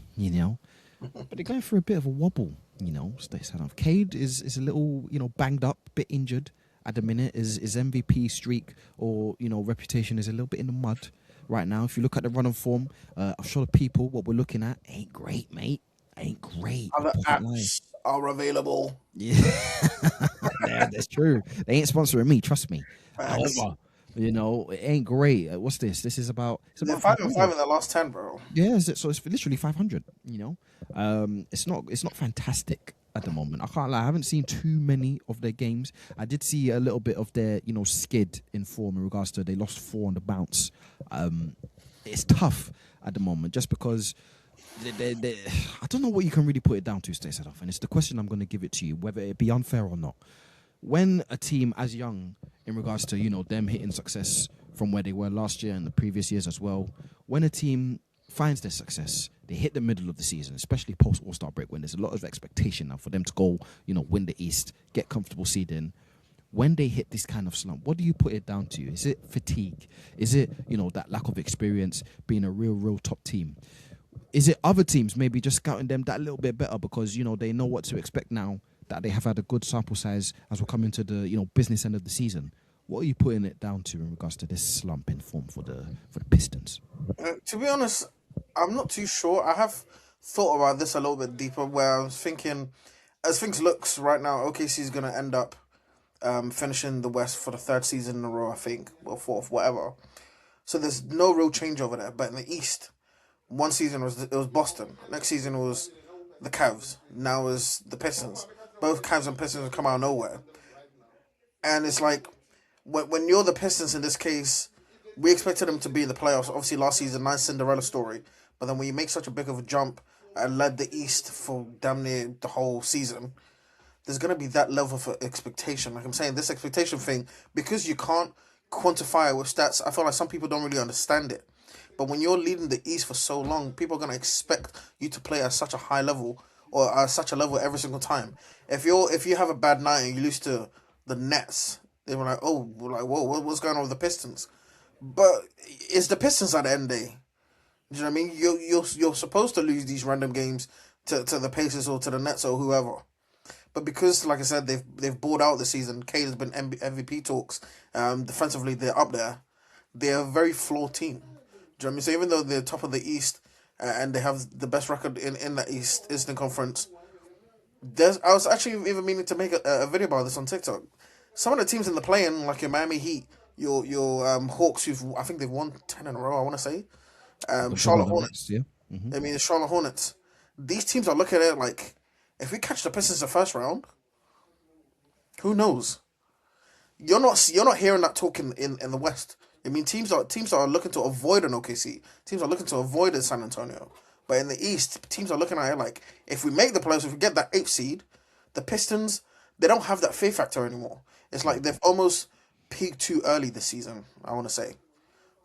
But they're going through a bit of a wobble, Stateside. Cade is a little, banged up, bit injured at the minute. His MVP streak or, reputation is a little bit in the mud right now. If you look at the run of form, I'll show the people what we're looking at. Ain't great, mate. Ain't great. Other apps are available. Yeah, that's true. They ain't sponsoring me, trust me. However, it ain't great. What's this? This is about. They're 5-5 in the last 10, bro. Yeah, so it's literally 500. It's not fantastic at the moment. I can't lie. I haven't seen too many of their games. I did see a little bit of their skid in form in regards to they lost 4 on the bounce. It's tough at the moment just because. I don't know what you can really put it down to, Stateside off, and it's the question I'm going to give it to you, whether it be unfair or not. When a team as young, in regards to them hitting success from where they were last year and the previous years as well, when a team finds their success, they hit the middle of the season, especially post All-Star break, when there's a lot of expectation now for them to go, win the East, get comfortable seeding. When they hit this kind of slump, what do you put it down to? Is it fatigue? Is it that lack of experience, being a real top team? Is it other teams maybe just scouting them that little bit better because, they know what to expect now that they have had a good sample size as we're coming to the, business end of the season? What are you putting it down to in regards to this slump in form for the Pistons? To be honest, I'm not too sure. I have thought about this a little bit deeper where I was thinking, as things looks right now, OKC is going to end up finishing the West for the 3rd season in a row, I think, or 4th, whatever. So there's no real change over there. But in the East, one season it was Boston. Next season it was the Cavs. Now it's the Pistons. Both Cavs and Pistons have come out of nowhere. And it's like, when you're the Pistons in this case, we expected them to be in the playoffs. Obviously last season, nice Cinderella story. But then when you make such a big of a jump and led the East for damn near the whole season, there's going to be that level of expectation. Like I'm saying, this expectation thing, because you can't quantify it with stats, I feel like some people don't really understand it. But when you're leading the East for so long, people are going to expect you to play at such a high level or at such a level every single time. If you have a bad night and you lose to the Nets, they were like, whoa, what's going on with the Pistons? But it's the Pistons at the end of the day. Do you know what I mean? You're supposed to lose these random games to the Pacers or to the Nets or whoever. But because, like I said, they've balled out this season. Cade has been MVP talks. Defensively, they're up there. They're a very flawed team. Do you know what I mean? So even though they're top of the East and they have the best record in the Eastern Conference, I was actually even meaning to make a video about this on TikTok. Some of the teams in the play-in, like your Miami Heat, your Hawks, I think they've won 10 in a row, I want to say. Charlotte Hornets. Yeah. Mm-hmm. I mean, the Charlotte Hornets. These teams are looking at it like, if we catch the Pistons in the first round, who knows? You're not hearing that talk in the West. I mean, teams are looking to avoid an OKC. Teams are looking to avoid a San Antonio. But in the East, teams are looking at it like, if we make the playoffs, if we get that 8th seed, the Pistons, they don't have that fear factor anymore. It's like they've almost peaked too early this season, I want to say.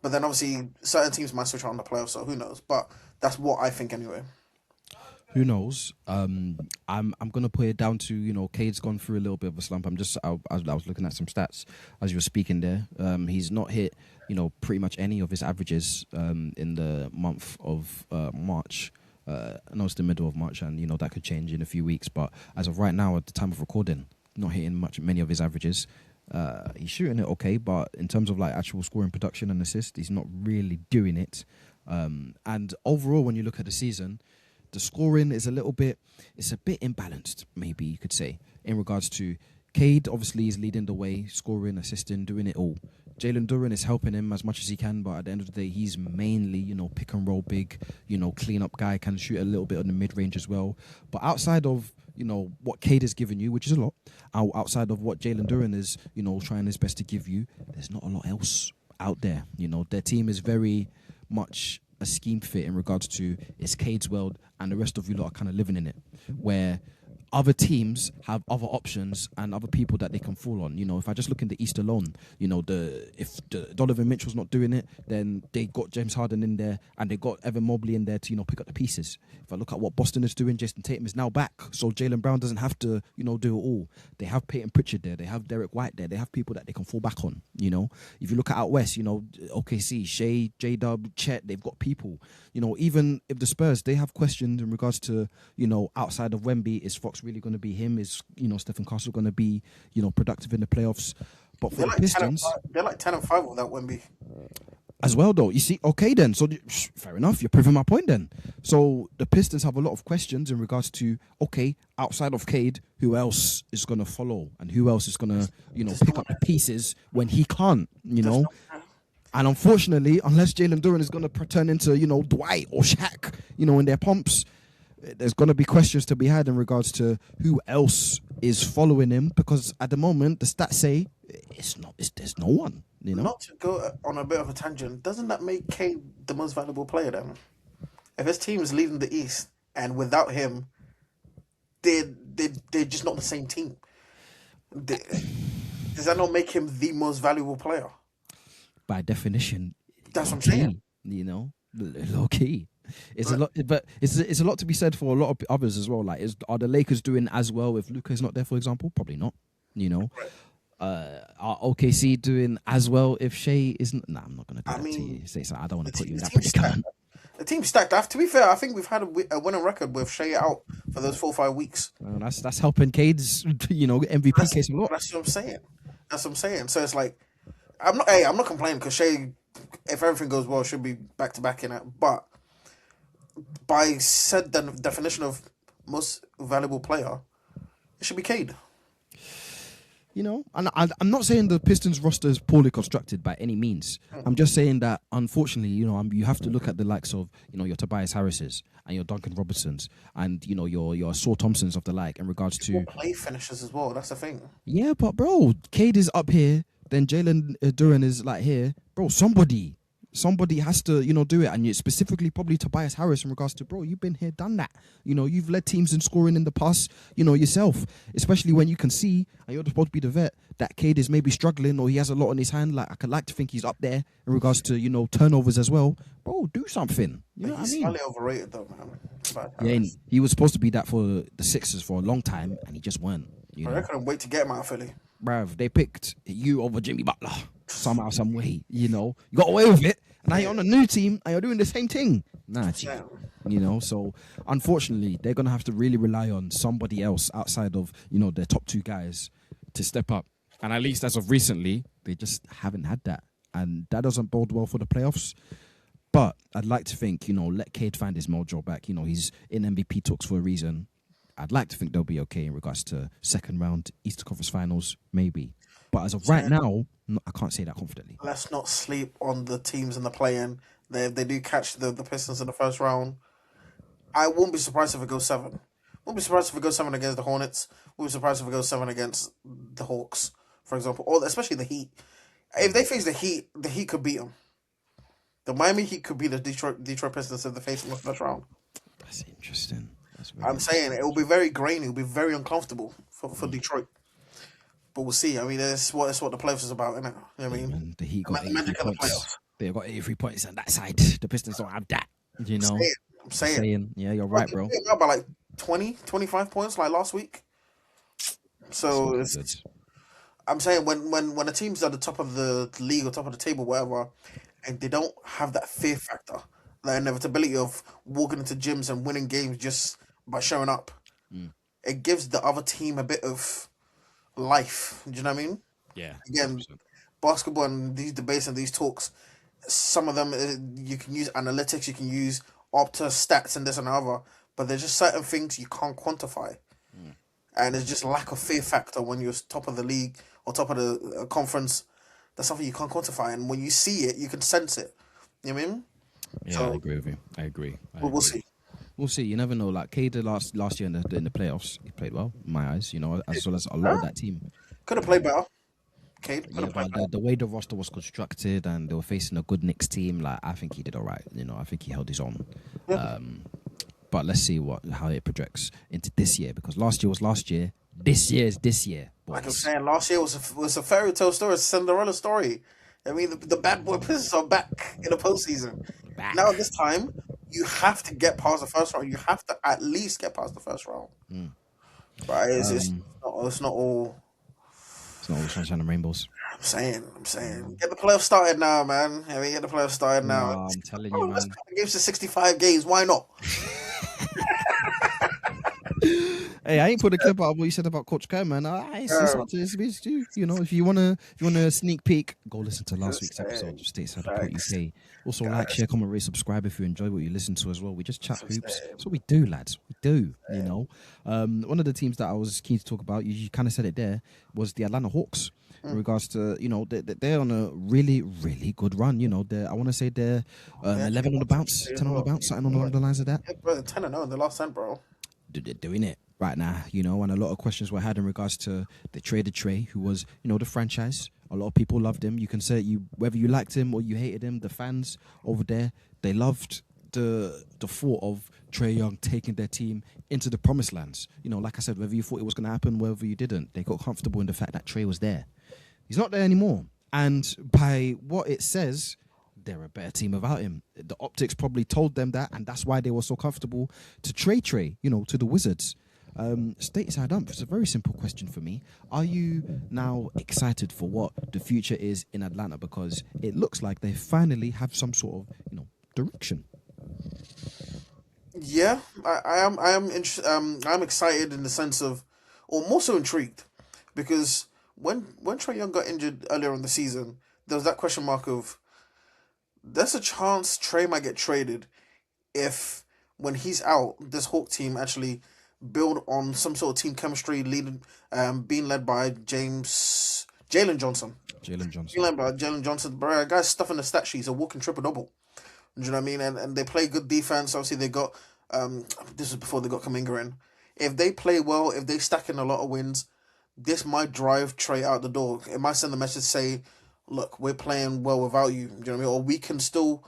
But then obviously, certain teams might switch on the playoffs, so who knows? But that's what I think anyway. Who knows? I'm gonna put it down to Cade's gone through a little bit of a slump. I was looking at some stats as you were speaking there. He's not hit pretty much any of his averages in the month of March. I know it's the middle of March, and that could change in a few weeks. But as of right now, at the time of recording, not hitting many of his averages. He's shooting it okay, but in terms of like actual scoring, production, and assist, he's not really doing it. And overall, when you look at the season, the scoring is a bit imbalanced, maybe you could say, in regards to Cade. Obviously, is leading the way, scoring, assisting, doing it all. Jalen Duren is helping him as much as he can, but at the end of the day, he's mainly, pick and roll big, clean up guy, can shoot a little bit on the mid range as well. But outside of what Cade has given you, which is a lot, outside of what Jalen Duren is, trying his best to give you, there's not a lot else out there. Their team is very much a scheme fit in regards to it's Cade's world and the rest of you lot are kind of living in it, where other teams have other options and other people that they can fall on. You know, if I just look in the East alone, you know, if Donovan Mitchell's not doing it, then they got James Harden in there and they got Evan Mobley in there to, you know, pick up the pieces. If I look at what Boston is doing, Jason Tatum is now back, so Jaylen Brown doesn't have to, you know, do it all. They have Peyton Pritchard there, they have Derek White there, they have people that they can fall back on. You know, if you look at out west, you know, OKC, Shea, J-Dub, Chet, they've got people. You know, even if the Spurs, they have questions in regards to, you know, outside of Wemby, is Fox really going to be him? Is, you know, Stephen Castle going to be, you know, productive in the playoffs? But for the Pistons, they're like 10-5 without Wemby as well, though. You see, okay, then. So fair enough. You're proving my point then. So the Pistons have a lot of questions in regards to, okay, outside of Cade, who else is going to follow and who else is going to, you know, pick up the pieces when he can't, you know? And unfortunately, unless Jalen Duren is going to turn into, you know, Dwight or Shaq, you know, in their pumps, there's going to be questions to be had in regards to who else is following him, because at the moment, the stats say there's no one, you know? Not to go on a bit of a tangent, doesn't that make Cade the most valuable player then? If his team is leading the East and without him, they're just not the same team. Does that not make him the most valuable player? By definition, that's what I'm saying. You know, low key. It's a lot, but it's a lot to be said for a lot of others as well. Like, are the Lakers doing as well if Luka is not there, for example? Probably not. You know, are OKC doing as well if Shea isn't? Nah, I'm not going to do that to you. Say so. I don't want to put you in that predicament. The team's stacked. To be fair, I think we've had a winning record with Shea out for those 4 or 5 weeks. Well, that's helping Cade's, you know, MVP case a lot. That's what I'm saying. So it's like, I'm not complaining because Shea, if everything goes well, should be back to back in it. But by said definition of most valuable player, it should be Cade. You know, and I'm not saying the Pistons roster is poorly constructed by any means. I'm just saying that, unfortunately, you know, you have to look at the likes of, you know, your Tobias Harrises and your Duncan Robertsons and, you know, your Saul Thompsons of the like in regards to play finishers as well. That's the thing. Yeah, but bro, Cade is up here, then Jalen Duren is like here, bro. Somebody has to, you know, do it. And specifically probably Tobias Harris in regards to, bro, you've been here, done that. You know, you've led teams in scoring in the past, you know, yourself. Especially when you can see, and you're supposed to be the vet, that Cade is maybe struggling or he has a lot on his hand. Like, I could like to think he's up there in regards to, you know, turnovers as well. Bro, do something. You know what I mean? He's slightly overrated though, man. Yeah, he was supposed to be that for the Sixers for a long time, and he just weren't. You know? I couldn't wait to get him out of Philly. Bruv, they picked you over Jimmy Butler somehow, some way. You know, you got away with it. Now you're on a new team and you're doing the same thing. Nah, you know, so unfortunately, they're going to have to really rely on somebody else outside of, you know, their top 2 guys to step up. And at least as of recently, they just haven't had that. And that doesn't bode well for the playoffs. But I'd like to think, you know, let Cade find his mojo back. You know, he's in MVP talks for a reason. I'd like to think they'll be okay in regards to second round Eastern Conference Finals, maybe. But as of right now, I can't say that confidently. Let's not sleep on the teams in the play-in. They do catch the Pistons in the first round. I won't be surprised if it goes 7. Won't be surprised if it goes 7 against the Hornets. Won't be surprised if it goes 7 against the Hawks, for example, or especially the Heat. If they face the Heat could beat them. The Miami Heat could beat the Detroit Pistons if they face them in the first round. That's interesting. I'm saying it will be very grainy. It will be very uncomfortable for Detroit. But we'll see. I mean, it's what the playoffs is about, isn't it? You know what I mean? And the Heat got 83 points. They've got 83 points on that side. The Pistons don't have that. You know? I'm saying. Yeah, you're right, bro. By like 20, 25 points like last week. So I'm saying when the team's at the top of the league or top of the table, whatever, and they don't have that fear factor, the inevitability of walking into gyms and winning games just by showing up, it gives the other team a bit of life. Do you know what I mean? Yeah. Again, 100%. Basketball and these debates and these talks, some of them you can use analytics, you can use Opta stats and this and the other, but there's just certain things you can't quantify. And there's just lack of fear factor when you're top of the league or top of the conference. That's something you can't quantify. And when you see it, you can sense it. You know what I mean? Yeah, so, I agree with you. I agree. We'll see. We'll see. You never know. Like Cade last year in the playoffs, he played well in my eyes. You know, as well as a lot of that team. Could have played better. Cade. Yeah, but the way the roster was constructed and they were facing a good Knicks team, like I think he did all right. I think he held his own. Yeah. But let's see how it projects into this year, because last year was last year. This year is this year, boys. Like I'm saying, last year was a fairy tale story, a Cinderella story. I mean, the bad boy Pistons are back in the postseason. Back. Now, this time, you have to get past the first round. You have to at least get past the first round. But it's not all. It's not all sunshine and rainbows. I'm saying. Get the playoffs started now, man. I mean, get the playoffs started now. No, I'm telling you, Let's man. cut the games to 65 games. Why not? Hey, I ain't put a clip out of what you said about Coach Kerr, man. If you wanna sneak peek, go listen to last week's episode of Stateside. Also, like, share, comment, rate, subscribe if you enjoy what you listen to as well. We just chat hoops. That's what we do, lads. We do. One of the teams that I was keen to talk about, you kind of said it there, was the Atlanta Hawks. In regards to, they're on a really, really good run. I want to say they're 11 on the bounce, 10 on the bounce, something along the lines of that. Yeah, bro, 10-0 in the last 10, bro. They're doing it right now, and a lot of questions were had in regards to the Trey, who was, the franchise. A lot of people loved him. You can say whether you liked him or you hated him, the fans over there, they loved the thought of Trey Young taking their team into the promised lands. Like I said, whether you thought it was going to happen, whether you didn't, they got comfortable in the fact that Trey was there. He's not there anymore. And by what it says, they're a better team without him. The optics probably told them that, and that's why they were so comfortable to trade Trey, to the Wizards. Stateside Ump, it's a very simple question for me. Are you now excited for what the future is in Atlanta? Because it looks like they finally have some sort of, direction. Yeah, I am. I'm excited in the sense of, or more so intrigued, because when Trae Young got injured earlier in the season, there was that question mark of, there's a chance Trae might get traded if, when he's out, this Hawk team actually build on some sort of team chemistry, being led by Jalen Johnson. Being led by Jalen Johnson, bro, a guy's stuffing the stat sheet. He's a walking triple-double. Do you know what I mean? And they play good defense. Obviously, they got, this was before they got Kuminga in. If they play well, if they stack in a lot of wins, this might drive Trey out the door. It might send a message say, look, we're playing well without you. Do you know what I mean? Or we can still,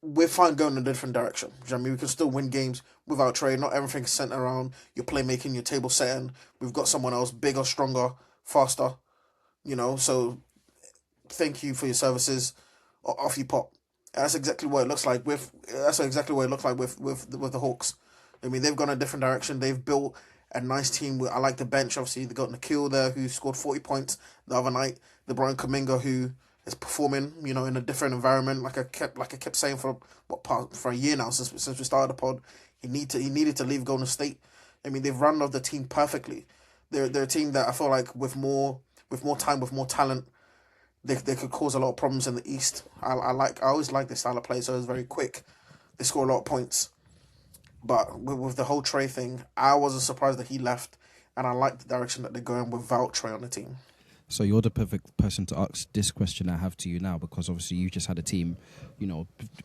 we're fine going in a different direction. Do you know what I mean? We can still win games without Trey. Not everything's centered around your playmaking, your table setting. We've got someone else bigger, stronger, faster. So thank you for your services. Off you pop. And that's exactly what it looks like with the Hawks. I mean, they've gone a different direction. They've built a nice team. I like the bench. Obviously, they got Nikhil there, who scored 40 points the other night. The Brian Kuminga, who is performing, in a different environment. Like I kept saying for a year now since we started the pod, he needed to leave Golden State. I mean, they've run off the team perfectly. They're a team that I feel like with more time, with more talent, they could cause a lot of problems in the East. I always like this style of play. So it's very quick. They score a lot of points. But with the whole Trey thing, I wasn't surprised that he left, and I like the direction that they're going without Trey on the team. So you're the perfect person to ask this question I have to you now, because obviously you just had a team,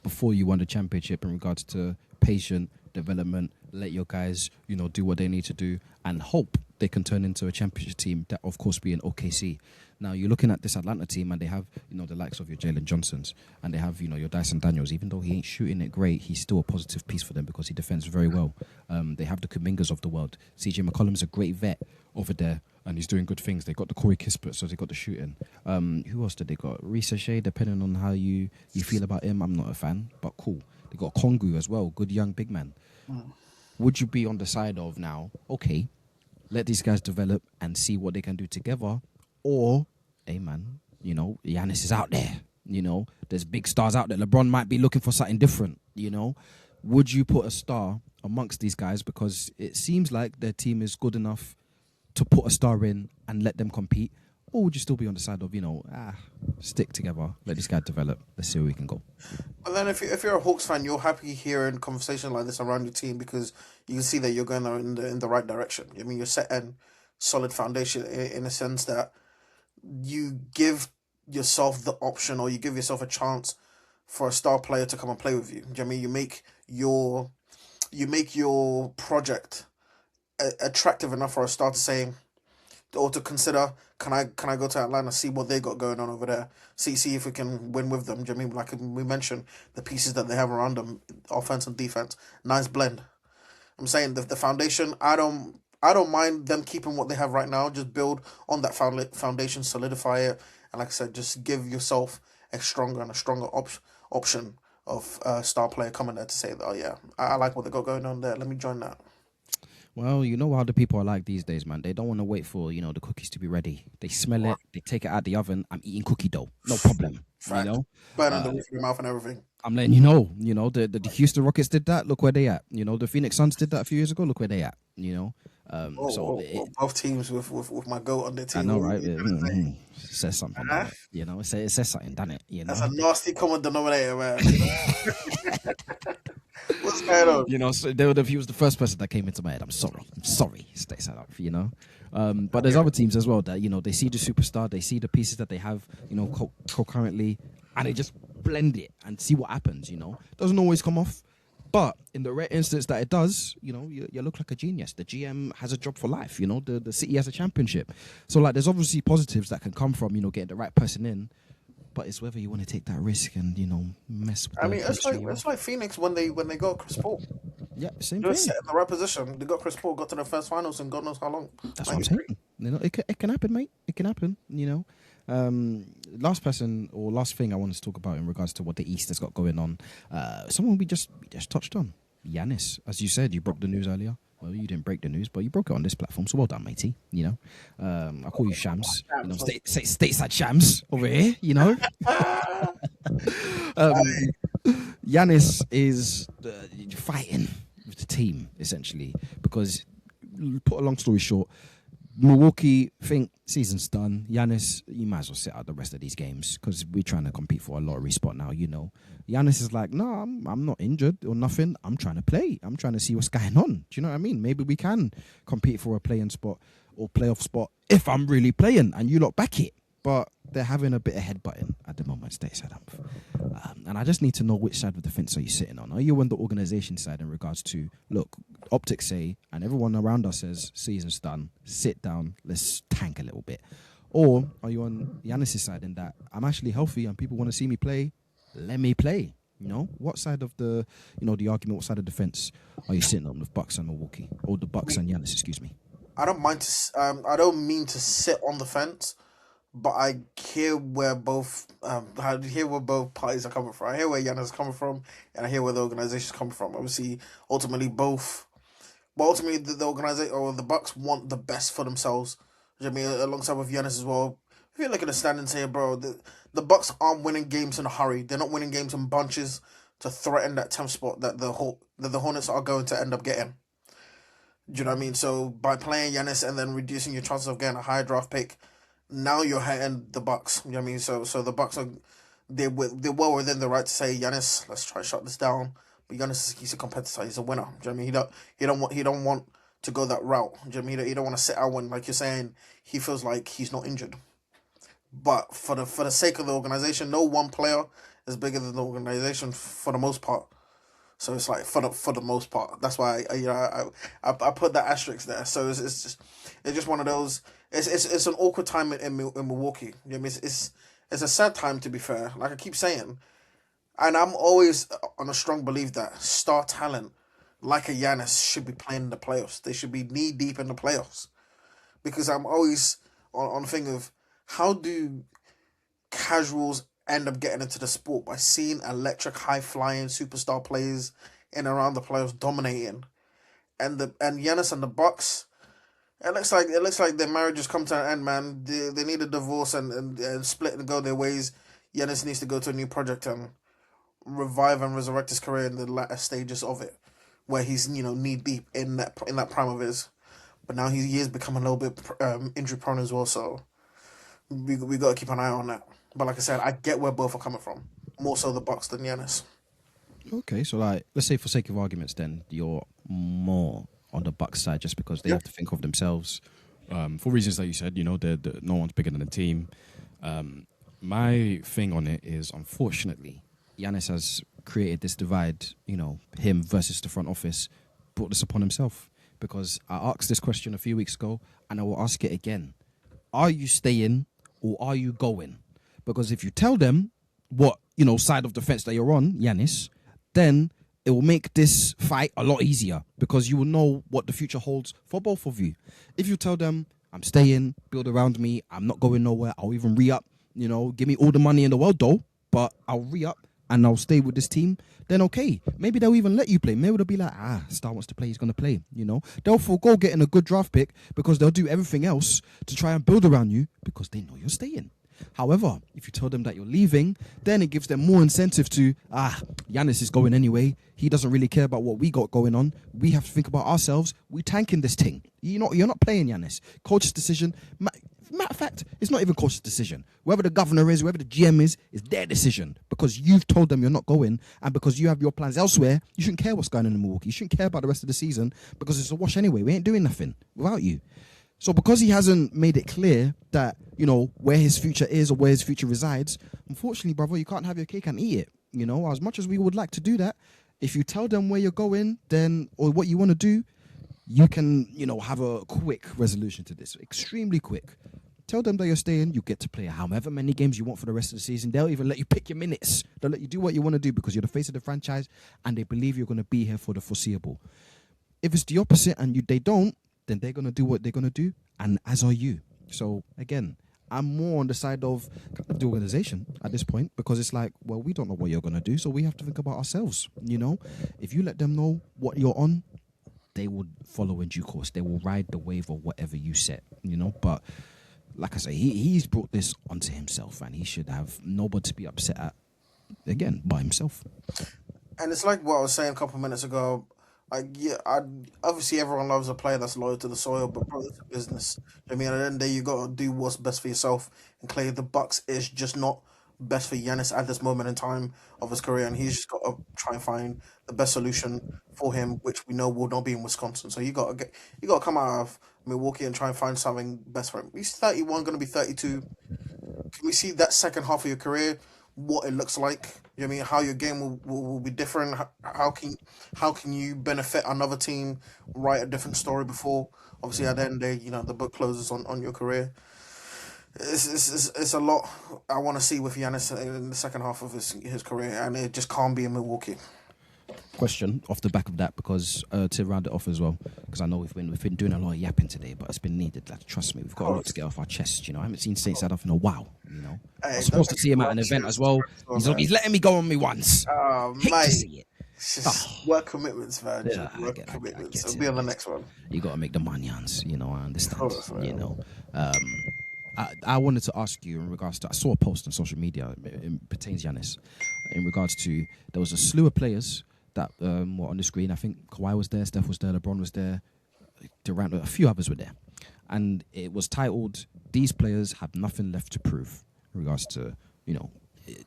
before you won the championship, in regards to patient development, let your guys, do what they need to do and hope they can turn into a championship team, that of course be an OKC. Now you're looking at this Atlanta team and they have, the likes of your Jalen Johnsons, and they have, your Dyson Daniels. Even though he ain't shooting it great, he's still a positive piece for them because he defends very well. They have the Kumingas of the world. CJ McCollum's a great vet over there, and he's doing good things. They got the Corey Kispert, so they got the shooting. Who else did they got? Risa Shea, depending on how you feel about him. I'm not a fan, but cool. They got Kongu as well, good young big man. Would you be on the side of now, okay, let these guys develop and see what they can do together? Or, hey man, Giannis is out there. There's big stars out there. LeBron might be looking for something different. Would you put a star amongst these guys? Because it seems like their team is good enough to put a star in and let them compete. Or would you still be on the side of, stick together, let this guy develop, let's see where we can go? Well, then if you're a Hawks fan, you're happy hearing conversation like this around your team, because you can see that you're going in the right direction. I mean, you're setting solid foundation in a sense that you give yourself the option, or you give yourself a chance for a star player to come and play with you. Do you know what I mean? You make your project attractive enough for a star to say, or to consider. Can I go to Atlanta, see what they got going on over there, see if we can win with them. Do you know what I mean, like we mentioned, the pieces that they have around them, offense and defense, nice blend. I'm saying the foundation. I don't mind them keeping what they have right now. Just build on that foundation, solidify it, and like I said, just give yourself a stronger and a stronger option of star player coming there to say that, oh yeah, I like what they got going on there. Let me join that. Well, you know how the people are like these days, man. They don't want to wait for, the cookies to be ready. They smell it, they take it out the oven. I'm eating cookie dough. No problem. Fact. Burning the roof of your mouth and everything. I'm letting you know, the Houston Rockets did that. Look where they at. The Phoenix Suns did that a few years ago. Look where they at. Both teams with my goat on their team. I know, right? It says something. It says something, doesn't it? That's a nasty common denominator, man. What's going on? So he was the first person that came into my head. I'm sorry. Stateside up, But there's other teams as well that, they see the superstar, they see the pieces that they have, concurrently, and they just blend it and see what happens, Doesn't always come off. But in the rare instance that it does, you look like a genius. The GM has a job for life, the city has a championship. So, there's obviously positives that can come from, getting the right person in. But it's whether you want to take that risk and, mess with it's like Phoenix when they got Chris Paul. Yeah, same Just thing. set in the right position. They got Chris Paul, got to the first finals in God knows how long. That's what I'm saying. It can happen, mate. It can happen, Last thing I wanted to talk about in regards to what the East has got going on. Someone we just touched on. Giannis, as you said, you broke the news earlier. Well, you didn't break the news, but you broke it on this platform, so well done, matey. I call you Shams. Stateside Shams over here. Giannis is fighting with the team essentially because, put a long story short, Milwaukee think season's done. Giannis, you might as well sit out the rest of these games because we're trying to compete for a lottery spot now. Giannis is like, no, I'm not injured or nothing. I'm trying to play. I'm trying to see what's going on. Do you know what I mean? Maybe we can compete for a playing spot or playoff spot if I'm really playing and you lot back it. But they're having a bit of headbutting at the moment, Stateside up. And I just need to know which side of the fence are you sitting on. Are you on the organisation side in regards to, look, optics say, and everyone around us says, season's done, sit down, let's tank a little bit. Or are you on Giannis' side in that I'm actually healthy and people want to see me play, let me play? What side of the argument, what side of the fence are you sitting on with Bucks and Milwaukee? Or the Bucks and Giannis, excuse me. I don't mean to sit on the fence, but I hear where both parties are coming from. I hear where Giannis is coming from, and I hear where the organization is coming from. Obviously, ultimately the organization or the Bucks want the best for themselves. You know what I mean, alongside with Giannis as well. If you look at the standings here, bro, the Bucks aren't winning games in a hurry. They're not winning games in bunches to threaten that 10th spot that the Hornets are going to end up getting. Do you know what I mean? So by playing Giannis and then reducing your chances of getting a higher draft pick, now you're hitting the Bucks. You know what I mean? So the Bucks they're well within the right to say, Giannis, let's try to shut this down. But Giannis, he's a competitor. He's a winner. Do you know what I mean? He don't want to go that route. Do you know what I mean? He don't want to sit out when, like you're saying, he feels like he's not injured. But for the sake of the organization, no one player is bigger than the organization for the most part. So it's like for the most part. That's why I put that asterisk there. So it's just one of those. It's an awkward time in Milwaukee. You know what I mean? It's a sad time, to be fair. Like I keep saying, and I'm always on a strong belief that star talent like a Giannis should be playing in the playoffs. They should be knee deep in the playoffs, because I'm always on the thing of how do casuals end up getting into the sport by seeing electric, high flying superstar players in and around the playoffs dominating, and Giannis and the Bucks. It looks like their marriage has come to an end, man. They need a divorce and split and go their ways. Giannis needs to go to a new project and revive and resurrect his career in the latter stages of it, where he's knee deep in that prime of his. But now he is becoming a little bit injury prone as well, so we got to keep an eye on that. But like I said, I get where both are coming from, more so the Bucks than Giannis. Okay, so let's say for sake of arguments, then you're more on the Bucks side just because they have to think of themselves for reasons that you said. No one's bigger than the team. My thing on it is, unfortunately, Giannis has created this divide. Him versus the front office brought this upon himself, because I asked this question a few weeks ago and I will ask it again. are you staying or are you going? Because if you tell them what, side of the fence that you're on, Giannis, then it will make this fight a lot easier because you will know what the future holds for both of you. If you tell them, I'm staying, build around me, I'm not going nowhere, I'll even re-up, give me all the money in the world though, but I'll re-up and I'll stay with this team, then okay. Maybe they'll even let you play. Maybe they'll be like, Star wants to play, he's going to play, They'll forego getting a good draft pick because they'll do everything else to try and build around you because they know you're staying. However, if you tell them that you're leaving, then it gives them more incentive to, Giannis is going anyway. He doesn't really care about what we got going on. We have to think about ourselves. We're tanking this thing. You're not playing Giannis. Coach's decision. Matter of fact, it's not even coach's decision. Whoever the governor is, whoever the GM is their decision. Because you've told them you're not going, and because you have your plans elsewhere, you shouldn't care what's going on in Milwaukee. You shouldn't care about the rest of the season because it's a wash anyway. We ain't doing nothing without you. So because he hasn't made it clear that, where his future is or where his future resides, unfortunately, brother, you can't have your cake and eat it. As much as we would like to do that, if you tell them where you're going, then, or what you want to do, you can, have a quick resolution to this. Extremely quick. Tell them that you're staying. You get to play however many games you want for the rest of the season. They'll even let you pick your minutes. They'll let you do what you want to do because you're the face of the franchise and they believe you're going to be here for the foreseeable. If it's the opposite and they don't, then they're going to do what they're going to do, and as are you. So, again, I'm more on the side of the organization at this point because it's like, well, we don't know what you're going to do, so we have to think about ourselves, If you let them know what you're on, they will follow in due course. They will ride the wave of whatever you set, But, like I say, he's brought this onto himself, and he should have nobody to be upset at, again, by himself. And it's like what I was saying a couple of minutes ago. Obviously everyone loves a player that's loyal to the soil, but bro, it's a business. I mean, at the end of the day, you got to do what's best for yourself. And clearly, the Bucks is just not best for Giannis at this moment in time of his career, and he's just got to try and find the best solution for him, which we know will not be in Wisconsin. So you got to come out of Milwaukee and try and find something best for him. He's 31, going to be 32. Can we see that second half of your career, what it looks like? I mean, how your game will be different. How can you benefit another team? Write a different story before. Obviously, at the end of the day, the book closes on your career. It's a lot I want to see with Giannis in the second half of his career, and it just can't be in Milwaukee. Question off the back of that, because to round it off as well, because I know we've been doing a lot of yapping today, but it's been needed. Like, trust me, we've got a lot to get off our chest. I haven't seen Stateside off in a while. Hey, I was supposed to see him at an event as well. He's letting me go on me once. Hate to see it. It's just work commitments, man. Yeah, work commitments. I'll be on the next one. You got to make the manians. I understand. Course, I wanted to ask you in regards to, I saw a post on social media, it pertains Giannis, in regards to, there was a slew of players that were on the screen. I think Kawhi was there, Steph was there, LeBron was there, Durant, a few others were there. And it was titled, "These players have nothing left to prove," in regards to,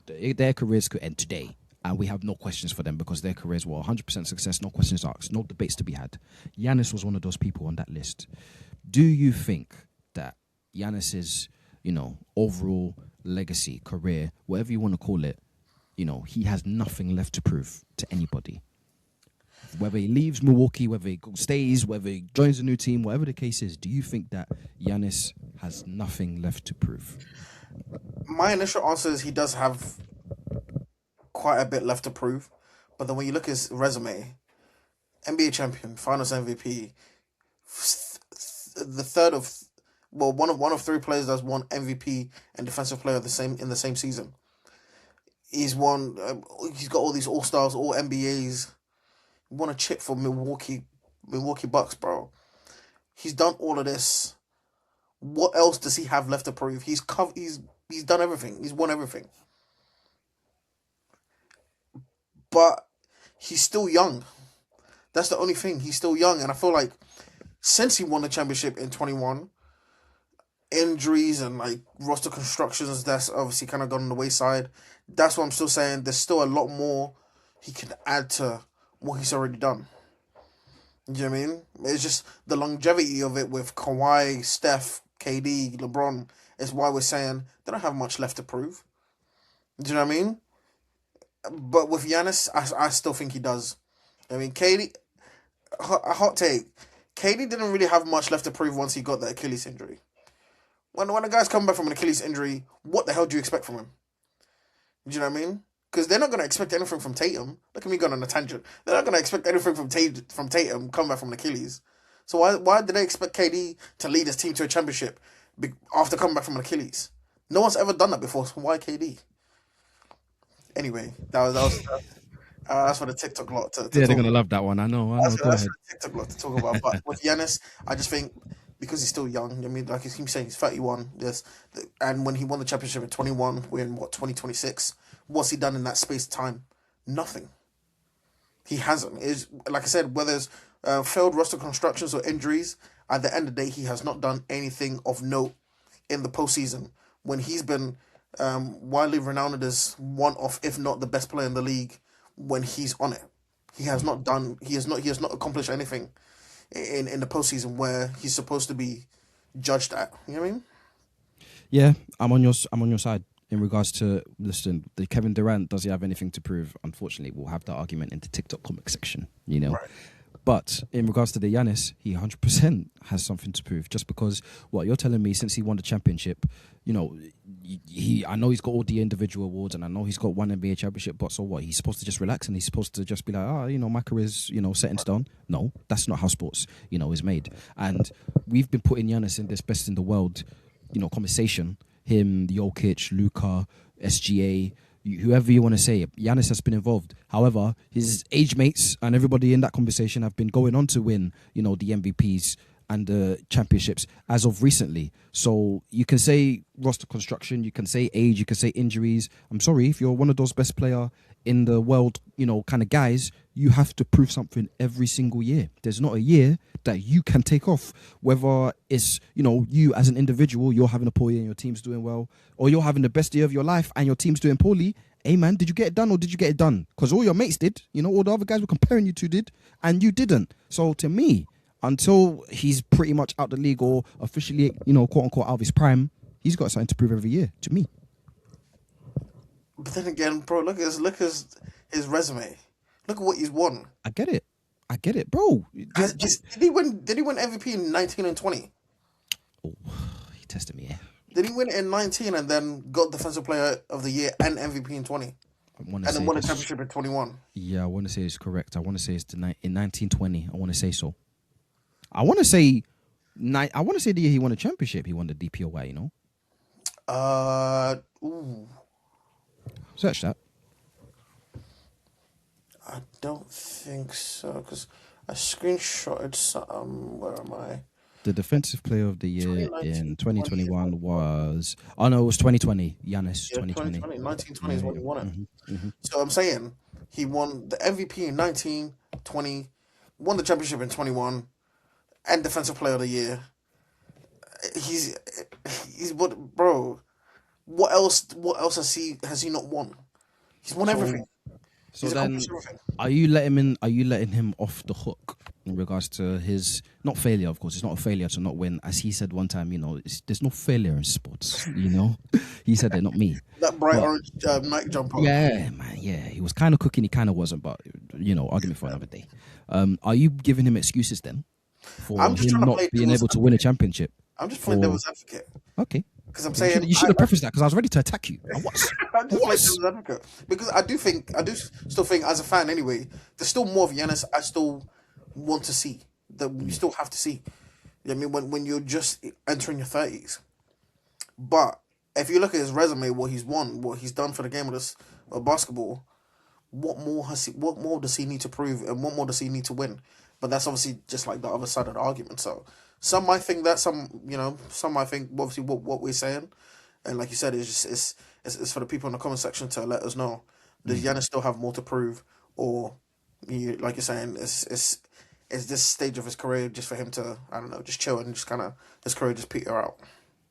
their careers could end today. And we have no questions for them because their careers were 100% success, no questions asked, no debates to be had. Giannis was one of those people on that list. Do you think that Giannis's, overall legacy, career, whatever you want to call it, he has nothing left to prove to anybody? Whether he leaves Milwaukee, whether he stays, whether he joins a new team, whatever the case is, do you think that Giannis has nothing left to prove? My initial answer is he does have quite a bit left to prove. But then when you look at his resume, NBA champion, Finals MVP, the third of, one of three players that's won MVP and Defensive Player in the same season. He's won. He's got all these All Stars, all NBAs. He won a chip for Milwaukee Bucks, bro. He's done all of this. What else does he have left to prove? He's done everything. He's won everything. But he's still young. That's the only thing. He's still young, and I feel like since he won the championship in 21, injuries and like roster constructions, that's obviously kind of gone on the wayside. That's what I'm still saying. There's still a lot more he can add to what he's already done. You know what I mean? It's just the longevity of it with Kawhi, Steph, KD, LeBron is why we're saying they don't have much left to prove. Do you know what I mean? But with Giannis, I still think he does. I mean, KD, a hot take. KD didn't really have much left to prove once he got that Achilles injury. When a guy's coming back from an Achilles injury, what the hell do you expect from him? Do you know what I mean? Because they're not going to expect anything from Tatum. Look at me going on a tangent. They're not going to expect anything from Tatum coming back from an Achilles. So why did they expect KD to lead his team to a championship after coming back from an Achilles? No one's ever done that before. So why KD? Anyway, that's for the TikTok lot to they're gonna love that one. I know. That's Go ahead. for the TikTok lot to talk about. But with Giannis, I just think because he's still young. I mean, like he keeps saying, he's 31. Yes, and when he won the championship at 21, we're in 2026. What's he done in that space of time? Nothing. He hasn't. Is like I said, whether it's failed roster constructions or injuries, at the end of the day, he has not done anything of note in the postseason when he's been widely renowned as one of, if not the best player in the league. When he's on it, he has not accomplished anything in the postseason where he's supposed to be judged at. You know what I mean? Yeah, I'm on your side in regards to, listen, the Kevin Durant, does he have anything to prove? Unfortunately, we'll have that argument in the TikTok comic section, Right. But in regards to the Giannis, he 100% has something to prove. Just because, what you're telling me, since he won the championship, I know he's got all the individual awards, and I know he's got one NBA championship. But so what? He's supposed to just relax, and he's supposed to just be like, my career's set in stone. No, that's not how sports is made. And we've been putting Giannis in this best in the world, conversation. Him, Jokic, Luka, SGA. Whoever you want to say, Giannis has been involved. However, his age mates and everybody in that conversation have been going on to win, the MVPs and the championships as of recently. So you can say roster construction, you can say age, you can say injuries. I'm sorry, if you're one of those best player in the world, kind of guys, you have to prove something every single year. There's not a year that you can take off, whether it's, you as an individual, you're having a poor year and your team's doing well, or you're having the best year of your life and your team's doing poorly. Hey man, did you get it done or did you get it done? Because all your mates did, all the other guys were comparing you to did, and you didn't. So to me, until he's pretty much out the league or officially, quote unquote, out of his prime, he's got something to prove every year, to me. But then again, bro, look at his resume. Look at what he's won. I get it, bro. Did he win MVP in 19 and 20? Oh, he tested me, yeah. Did he win it in 19 and then got Defensive Player of the Year and MVP in 20? And then won a championship in 21? Yeah, I want to say it's correct. I want to say it's in 1920. I want to say so. I want to say the year he won a championship, he won the DPOY, Ooh. Search that. I don't think so, because I screenshotted some. Where am I? The Defensive Player of the Year in 2021 was... Oh, no, it was 2020. Giannis, 2020. 1920 is when he won it. Mm-hmm. So I'm saying he won the MVP in 19, 20, won the championship in 21, and Defensive Player of the Year. He's what, bro? What else has he not won? He's won everything. So then, are you letting him off the hook in regards to his not failure? Of course, it's not a failure to not win. As he said one time, there's no failure in sports. He said it, not me. That bright orange Nike jumper. Yeah, man. Yeah, he was kind of cooking. He kind of wasn't, but argument for another day. Are you giving him excuses then for him not being able to win a championship? I'm just playing devil's advocate. Okay. Because I'm saying you should have prefaced that because I was ready to attack you. I'm just playing devil's advocate because I do still think as a fan anyway, there's still more of Giannis I still want to see that we still have to see. You know what I mean, when you're just entering your 30s, but if you look at his resume, what he's won, what he's done for the game of basketball, what more does he need to prove, and what more does he need to win? But that's obviously just like the other side of the argument. So some might think that, some might think obviously what we're saying, and like you said, it's for the people in the comment section to let us know. Does Giannis still have more to prove, or like you're saying, is this stage of his career just for him to, I don't know, just chill and just kind of his career just peter out?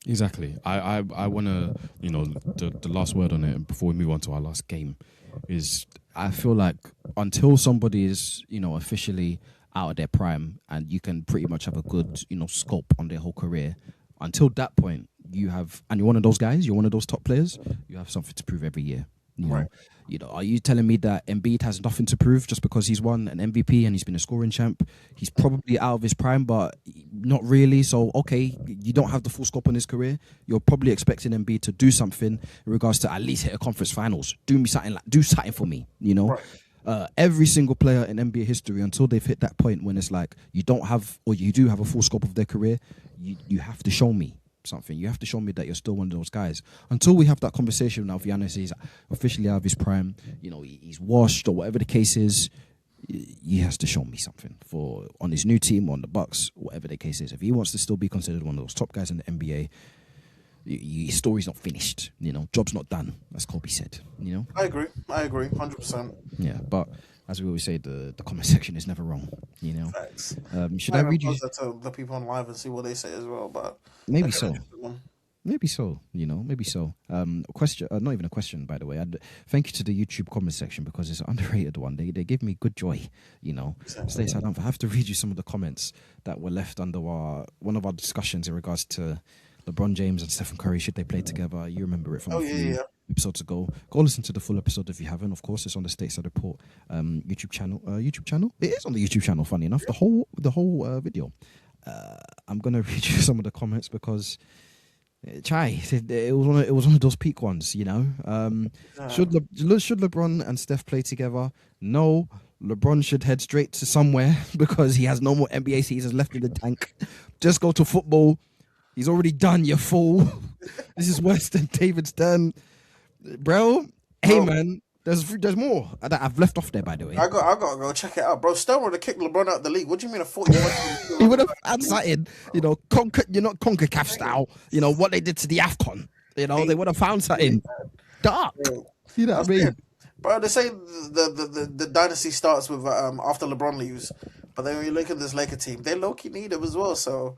Exactly. I want to, the last word on it before we move on to our last game is I feel like until somebody is, officially out of their prime and you can pretty much have a good, scope on their whole career, until that point, and you're one of those guys, you're one of those top players, you have something to prove every year. Right. Are you telling me that Embiid has nothing to prove just because he's won an MVP and he's been a scoring champ? He's probably out of his prime, but not really. So, okay, you don't have the full scope on his career. You're probably expecting Embiid to do something in regards to at least hit a conference finals. Do something for me, Right. Every single player in NBA history, until they've hit that point when it's like you don't have, or you do have a full scope of their career, you have to show me something. You have to show me that you're still one of those guys. Until we have that conversation now, if Giannis is officially out of his prime, he's washed or whatever the case is, he has to show me something for on his new team, on the Bucks, whatever the case is. If he wants to still be considered one of those top guys in the NBA, his story's not finished. Job's not done, as Kobe said. I agree, 100%. Yeah, but as we always say, the comment section is never wrong. Facts. Should I read you? That to the people on live and see what they say as well. But Maybe so. Maybe so. Maybe so. Question, not even a question, by the way. Thank you to the YouTube comment section because it's an underrated one. They give me good joy. Exactly. Stateside, I have to read you some of the comments that were left under one of our discussions in regards to LeBron James and Stephen Curry. Should they play together? You remember it from a few episodes ago. Go listen to the full episode if you haven't. Of course, it's on the Stateside Report YouTube channel. YouTube channel? It is on the YouTube channel. Funny enough, the whole video. I'm gonna read you some of the comments because. It was one of those peak ones, Should LeBron and Steph play together? No. LeBron should head straight to somewhere because he has no more NBA seasons left in the tank. Just go to football. He's already done, you fool. This is worse than David Stern. Bro, hey man, there's more that I've left off there, by the way. I got to go check it out, bro. Stern would have kicked LeBron out of the league. What do you mean a 40? He would have had something, CONCACAF style. What they did to the AFCON. They would have found something dark. You know what I mean? Bro, they say the dynasty starts with after LeBron leaves, but then when you look at this Laker team, they low key need him as well. So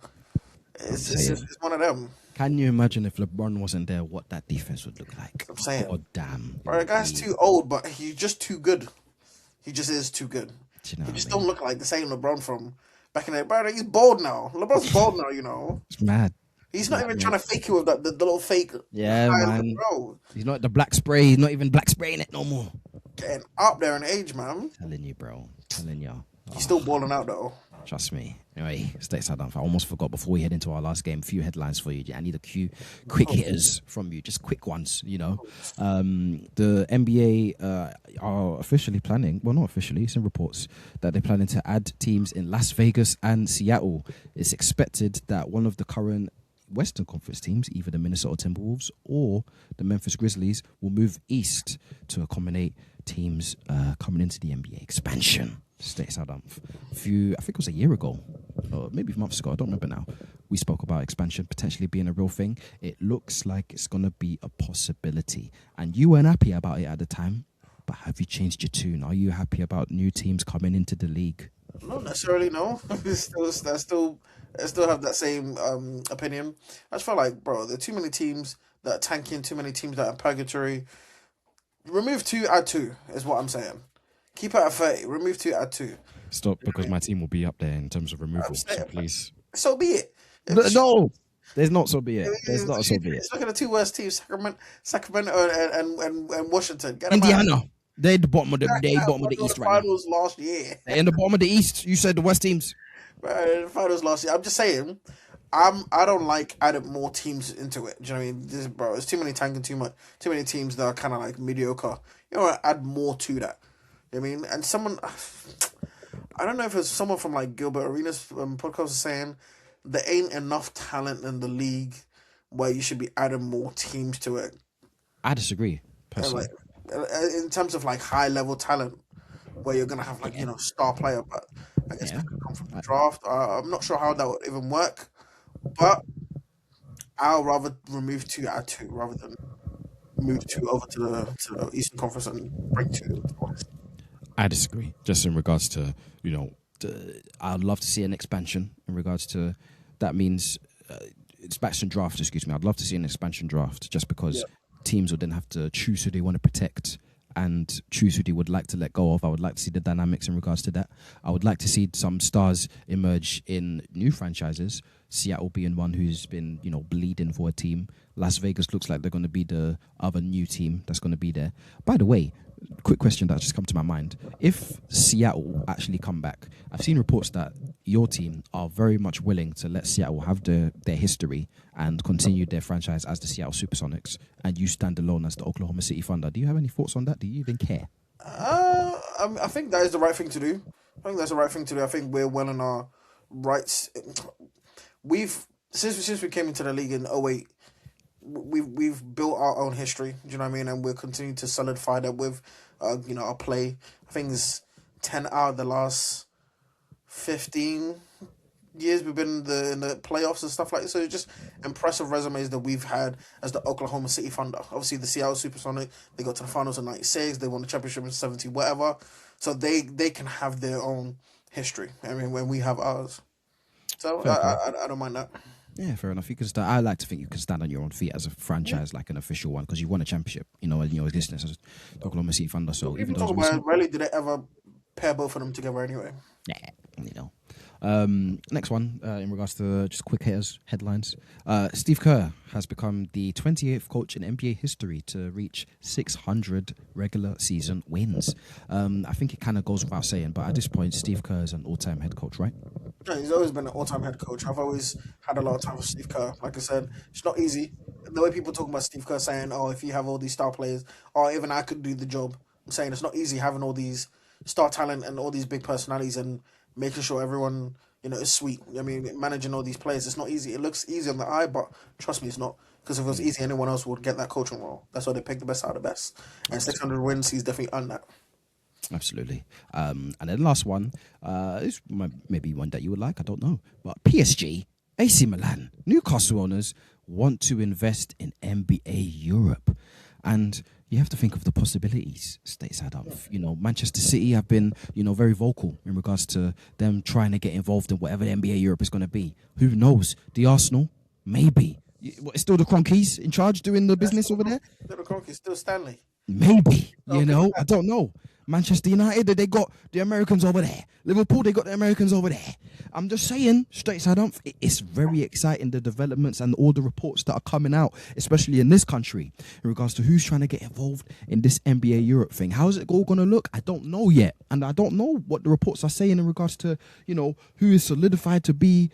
it's one of them. Can you imagine if LeBron wasn't there, what that defense would look like? I'm saying, oh damn, bro, the guy's too old, but he's just too good. He just is too good. Do you know he just what I mean? don't look like the same LeBron from back in the day. Bro, he's bald now. LeBron's bald now. It's mad. He's not even trying to fake you with that the little fake. Yeah, man. Bro. He's not the black spray. He's not even black spraying it no more. Getting up there in age, man. Telling you, bro. Telling you. He's still balling out though. Trust me. Anyway, Stateside, I almost forgot before we head into our last game. A few headlines for you. I need a few quick hitters from you, just quick ones. The NBA are officially planning. Well, not officially. It's in reports that they're planning to add teams in Las Vegas and Seattle. It's expected that one of the current Western Conference teams, either the Minnesota Timberwolves or the Memphis Grizzlies, will move east to accommodate teams coming into the NBA expansion. Stateside, I think it was a year ago, or maybe months ago, I don't remember now. We spoke about expansion potentially being a real thing. It looks like it's going to be a possibility. And you weren't happy about it at the time, but have you changed your tune? Are you happy about new teams coming into the league? Not necessarily, no. I still have that same opinion. I just feel like, bro, there are too many teams that are tanking, too many teams that are purgatory. Remove 2, add 2 is what I'm saying. Keep it at 30. Remove 2, add 2. Stop, because my team will be up there in terms of removal. So please. So be it. No, there's not so be it. There's not so be it. Look at the 2 worst teams, Sacramento and Washington. Get Indiana. They're the bottom of the East right now. Finals last year. They're in the bottom of the East. You said the West teams. Right, the finals last year. I'm just saying, I don't like adding more teams into it. Do you know what I mean? Bro, there's too many tanking, too many teams that are kind of like mediocre. You know what? Add more to that. You know what I mean? And someone, I don't know if it's someone from like Gilbert Arenas podcast was saying there ain't enough talent in the league where you should be adding more teams to it. I disagree, personally. In terms of like high level talent, where you're gonna have like star player, but I guess that could come from the draft. I'm not sure how that would even work, but I'll rather remove 2, add 2, rather than move 2 over to the Eastern Conference and bring 2 to the West. I disagree. Just in regards to I'd love to see an expansion. In regards to that means expansion draft. Excuse me. I'd love to see an expansion draft, just because teams would then have to choose who they want to protect and choose who they would like to let go of. I would like to see the dynamics in regards to that. I would like to see some stars emerge in new franchises. Seattle being one who's been, bleeding for a team. Las Vegas looks like they're going to be the other new team that's going to be there. By the way, quick question that just come to my mind. If Seattle actually come back, I've seen reports that your team are very much willing to let Seattle have their history and continue their franchise as the Seattle Supersonics, and you stand alone as the Oklahoma City Thunder. Do you have any thoughts on that? Do you even care? I think that is the right thing to do. I think we're well in our rights. Since we came into the league in '08, we've built our own history. Do you know what I mean? And we're continuing to solidify that with, our play. I think it's 10 out of the last 15 years we've been in the playoffs and stuff like that. So it's just impressive resumes that we've had as the Oklahoma City Thunder. Obviously, the Seattle Supersonic, they got to the finals in '96. They won the championship in '70, whatever. So they can have their own history. I mean, when we have ours. So I don't mind that. Yeah, fair enough. You can I like to think you can stand on your own feet as a franchise, like an official one, because you won a championship. In your existence as Oklahoma City Thunder. So even though rarely did they ever pair both of them together anyway. Yeah, next one in regards to just quick hitters headlines. Steve Kerr has become the 28th coach in NBA history to reach 600 regular season wins. I think it kind of goes without saying, but at this point, Steve Kerr is an all-time head coach, right? Yeah, he's always been an all-time head coach. I've always had a lot of time with Steve Kerr. Like I said, it's not easy. The way people talk about Steve Kerr saying, "Oh, if you have all these star players, or even I could do the job," I'm saying it's not easy having all these star talent and all these big personalities and making sure everyone is sweet. I mean, managing all these players, it's not easy. It looks easy on the eye, but trust me, it's not. Because if it was easy, anyone else would get that coaching role. That's why they pick the best out of the best. And 600 wins, he's definitely earned that. Absolutely. And then the last one is maybe one that you would like, I don't know. But PSG, AC Milan, Newcastle owners want to invest in NBA Europe. And you have to think of the possibilities stateside of. Manchester City have been, very vocal in regards to them trying to get involved in whatever the NBA Europe is going to be. Who knows? The Arsenal, maybe. It's still the Cronkies in charge doing the business over there? Still the Cronkies, still Stanley. Maybe, I don't know. Manchester United, they got the Americans over there. Liverpool, they got the Americans over there. I'm just saying, stateside, it's very exciting, the developments and all the reports that are coming out, especially in this country, in regards to who's trying to get involved in this NBA Europe thing. How's it all going to look? I don't know yet. And I don't know what the reports are saying in regards to, who is solidified to be,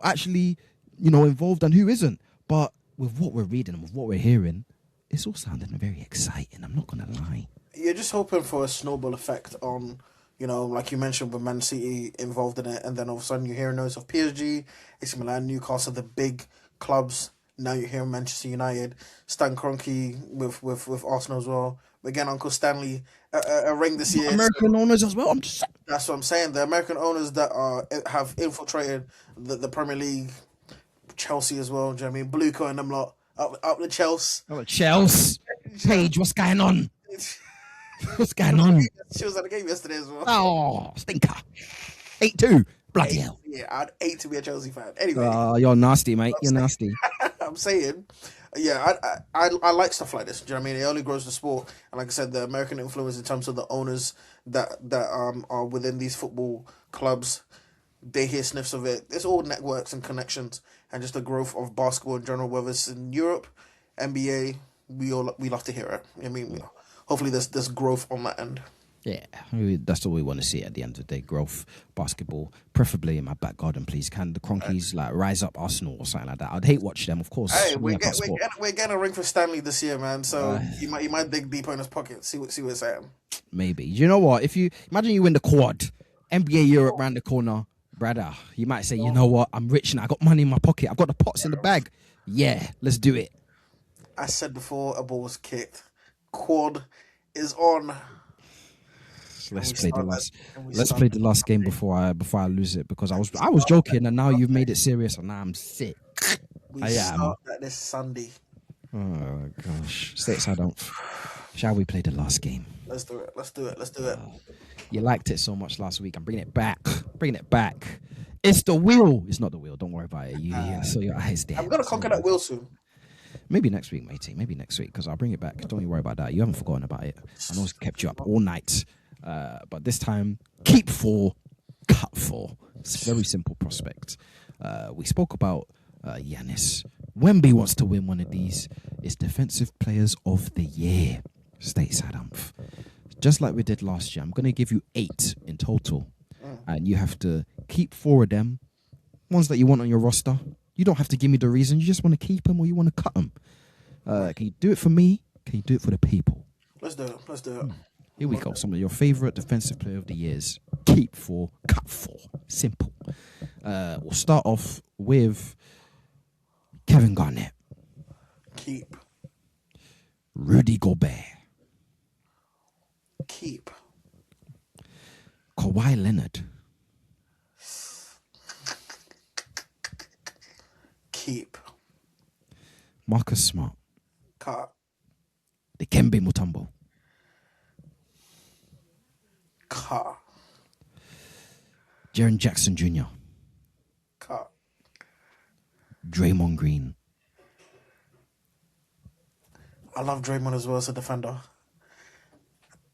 actually, involved and who isn't. But with what we're reading and with what we're hearing, it's all sounding very exciting. I'm not going to lie. You're just hoping for a snowball effect on, like you mentioned with Man City involved in it, and then all of a sudden you hear news of PSG, AC Milan, Newcastle, the big clubs. Now you hear Manchester United, Stan Kroenke with Arsenal as well. Again, Uncle Stanley, a ring this year. American owners as well. That's what I'm saying. The American owners that have infiltrated the Premier League, Chelsea as well. Do you know what I mean? Blue Co and them lot up the Chelsea. Oh, Chelsea. Paige, what's going on? What's going on? She was at the game yesterday as well. Oh, stinker. 8-2. Bloody hell. Yeah, I'd hate to be a Chelsea fan. Anyway. You're nasty, mate. You're nasty. I'm saying, I like stuff like this. Do you know what I mean? It only grows the sport. And like I said, the American influence in terms of the owners that are within these football clubs, they hear sniffs of it. It's all networks and connections and just the growth of basketball in general, whether it's in Europe, NBA, we love to hear it. I mean, hopefully there's growth on that end. Yeah, that's all we want to see at the end of the day. Growth, basketball, preferably in my back garden, please. Can the Cronkies rise up Arsenal or something like that? I'd hate watch them, of course. Hey, we're getting a ring for Stanley this year, man. So you might dig deeper in his pocket, see what it's saying. Maybe. You know what? If you imagine you win the quad, NBA Europe round the corner, brother, you might say, you know what? I'm rich now. I got money in my pocket. I've got the pots in the bag. Yeah, let's do it. I said before a ball was kicked. Quad is on. Let's play the last game before I lose it, because I was joking and now you've made it serious and now I'm sick. I start that this Sunday. Oh gosh, Stateside, shall we play the last game? Let's do it. You liked it so much last week. I'm bringing it back. It's the wheel. It's not the wheel. Don't worry about it. I saw your eyes there. I'm gonna conquer that wheel soon. Maybe next week, matey. Maybe next week, because I'll bring it back. Don't you worry about that. You haven't forgotten about it. I know it's kept you up all night. But this time, keep 4, cut 4. It's a very simple prospect. We spoke about Giannis. Wemby wants to win one of these. It's Defensive Players of the Year. Stateside umph. Just like we did last year, I'm going to give you 8 in total. And you have to keep 4 of them. Ones that you want on your roster. You don't have to give me the reason. You just want to keep them or you want to cut them. Can you do it for me? Can you do it for the people? Let's do it. Here we go. Some of your favorite Defensive Player of the Years. Keep 4, cut 4. Simple. We'll start off with Kevin Garnett. Keep. Rudy Gobert. Keep. Kawhi Leonard. Keep. Marcus Smart. Cut. Dikembe Mutombo. Cut. Jaren Jackson Jr. Cut. Draymond Green. I love Draymond as well as a defender.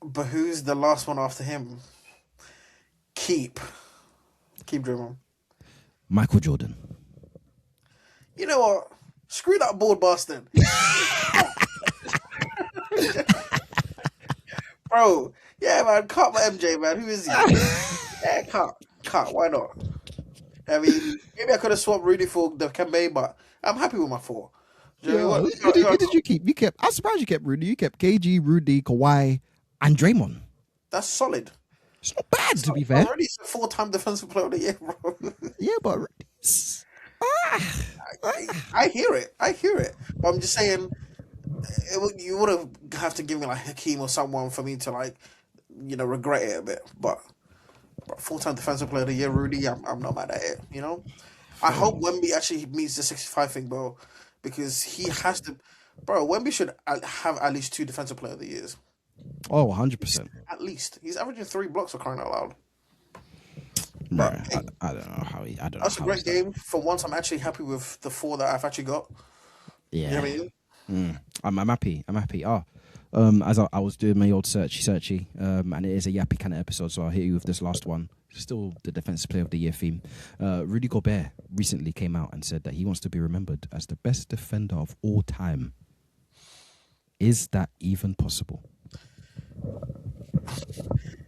But who's the last one after him? Keep Draymond. Michael Jordan. You know what? Screw that board bastard. Bro, yeah, man, cut my MJ, man. Who is he? Yeah, cut. Why not? I mean, maybe I could have swapped Rudy for the Kembe, but I'm happy with my 4. Who did you keep? I'm surprised you kept Rudy. You kept KG, Rudy, Kawhi, and Draymond. That's solid. It's not bad, to be fair. Already 4-time Defensive Player of the Year, bro. Yeah, but Rudy's... I hear it. But I'm just saying, you would have to give me like Hakeem or someone for me to like, regret it a bit. But 4-time Defensive Player of the Year, Rudy, I'm not mad at it. I hope Wemby actually meets the 65 thing, bro, because he has to. Bro, Wemby should have at least 2 Defensive Player of the Years. Oh, 100%. At least he's averaging 3 blocks for crying out loud. Right. I don't know how he. I don't know. That's a great game. For once, I'm actually happy with the 4 that I've actually got. Yeah. You know what I mean? I'm happy. As I was doing my old searchy, and it is a yappy kind of episode, so I'll hit you with this last one. Still the Defensive Player of the Year theme. Rudy Gobert recently came out and said that he wants to be remembered as the best defender of all time. Is that even possible?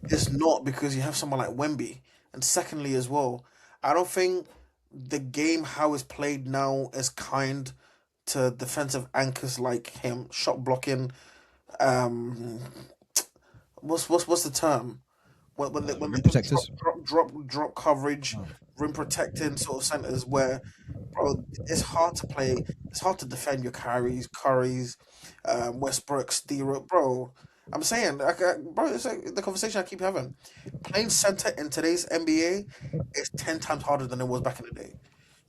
It's not, because you have someone like Wemby. And secondly as well, I don't think the game, how it's played now, is kind to defensive anchors like him. Shot blocking. What's the term? When they protectors? drop coverage, rim protecting sort of centers where, bro, it's hard to play. It's hard to defend your Currys, Westbrooks, D-Rook, bro. I'm saying, bro, it's like the conversation I keep having. Playing center in today's NBA is 10 times harder than it was back in the day.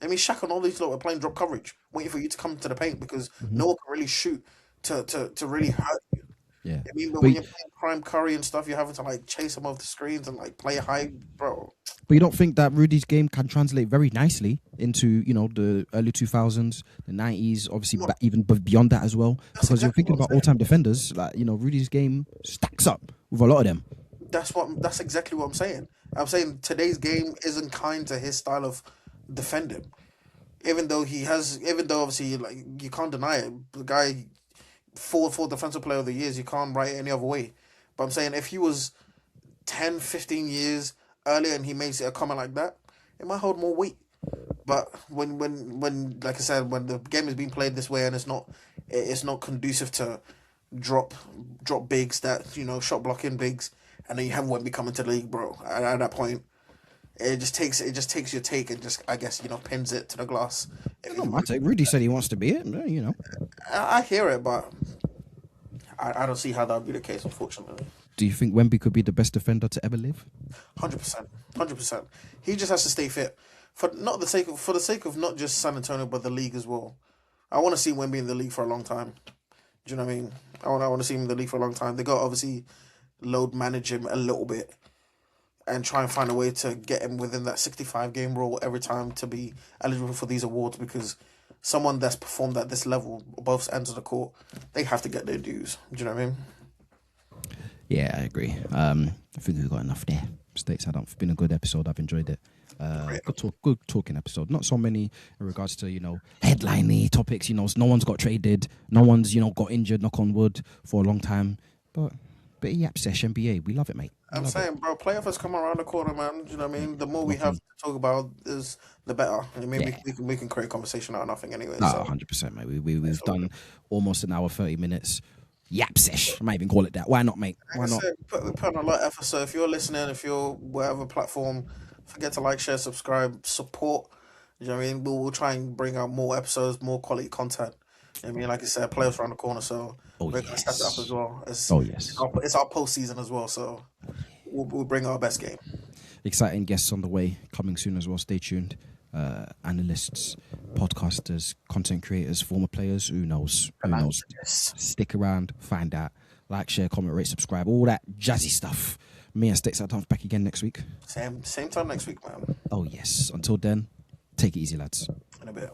I mean, Shaq and all these lot were playing drop coverage, waiting for you to come to the paint because no one can really shoot to really hurt you. Yeah. I mean, but when you're playing Prime Curry and stuff, you're having to like chase them off the screens and like play high, bro. But you don't think that Rudy's game can translate very nicely into, the early 2000s, the 90s, obviously even beyond that as well? Because exactly you're thinking about all-time defenders, like, Rudy's game stacks up with a lot of them. That's exactly what I'm saying. I'm saying today's game isn't kind to his style of defending. Even though obviously, like, you can't deny it. The guy, four Defensive Player of the Years, you can't write it any other way. But I'm saying if he was 10, 15 years earlier and he makes it a comment like that, it might hold more weight. But when like I said, when the game is being played this way and it's not conducive to drop bigs that, shot blocking bigs, and then you have Wemby coming to the league, bro. At that point, it just takes your take and just, I guess, pins it to the glass. My take. Rudy said he wants to be it, I hear it, but I don't see how that would be the case, unfortunately. Do you think Wemby could be the best defender to ever live? 100%. He just has to stay fit for the sake of not just San Antonio but the league as well. I want to see Wemby in the league for a long time. Do you know what I mean? I want to see him in the league for a long time. They got to obviously load manage him a little bit and try and find a way to get him within that 65 game rule every time to be eligible for these awards, because someone that's performed at this level, both ends of the court, they have to get their dues. Do you know what I mean? Yeah, I agree. I think we've got enough there. Stateside, it's been a good episode. I've enjoyed it. Good talking episode. Not so many in regards to headliney topics. No one's got traded. No one's got injured. Knock on wood for a long time. But bit of yap session NBA. We love it, mate. I'm saying, bro, playoffs come around the corner, man. Do you know what I mean? The more we have to talk about is the better. I mean, we can create conversation out of nothing anyway. 100%, mate. We've done almost an hour, 30 minutes. Yap sesh. I might even call it that. Why not, mate? Why not? We put on a lot of effort. So if you're listening, if you're whatever platform, forget to like, share, subscribe, support. You know what I mean? We'll try and bring out more episodes, more quality content. You know what I mean, like I said, playoffs around the corner, so we're gonna step it up as well. It's our postseason as well, so we'll bring our best game. Exciting guests on the way, coming soon as well. Stay tuned. Analysts, podcasters, content creators, former players. Who knows? Stick around, find out. Like, share, comment, rate, subscribe, all that jazzy stuff. Me and Stateside Tom's back again next week. Same time next week, man. Oh yes. Until then, take it easy, lads. In a bit.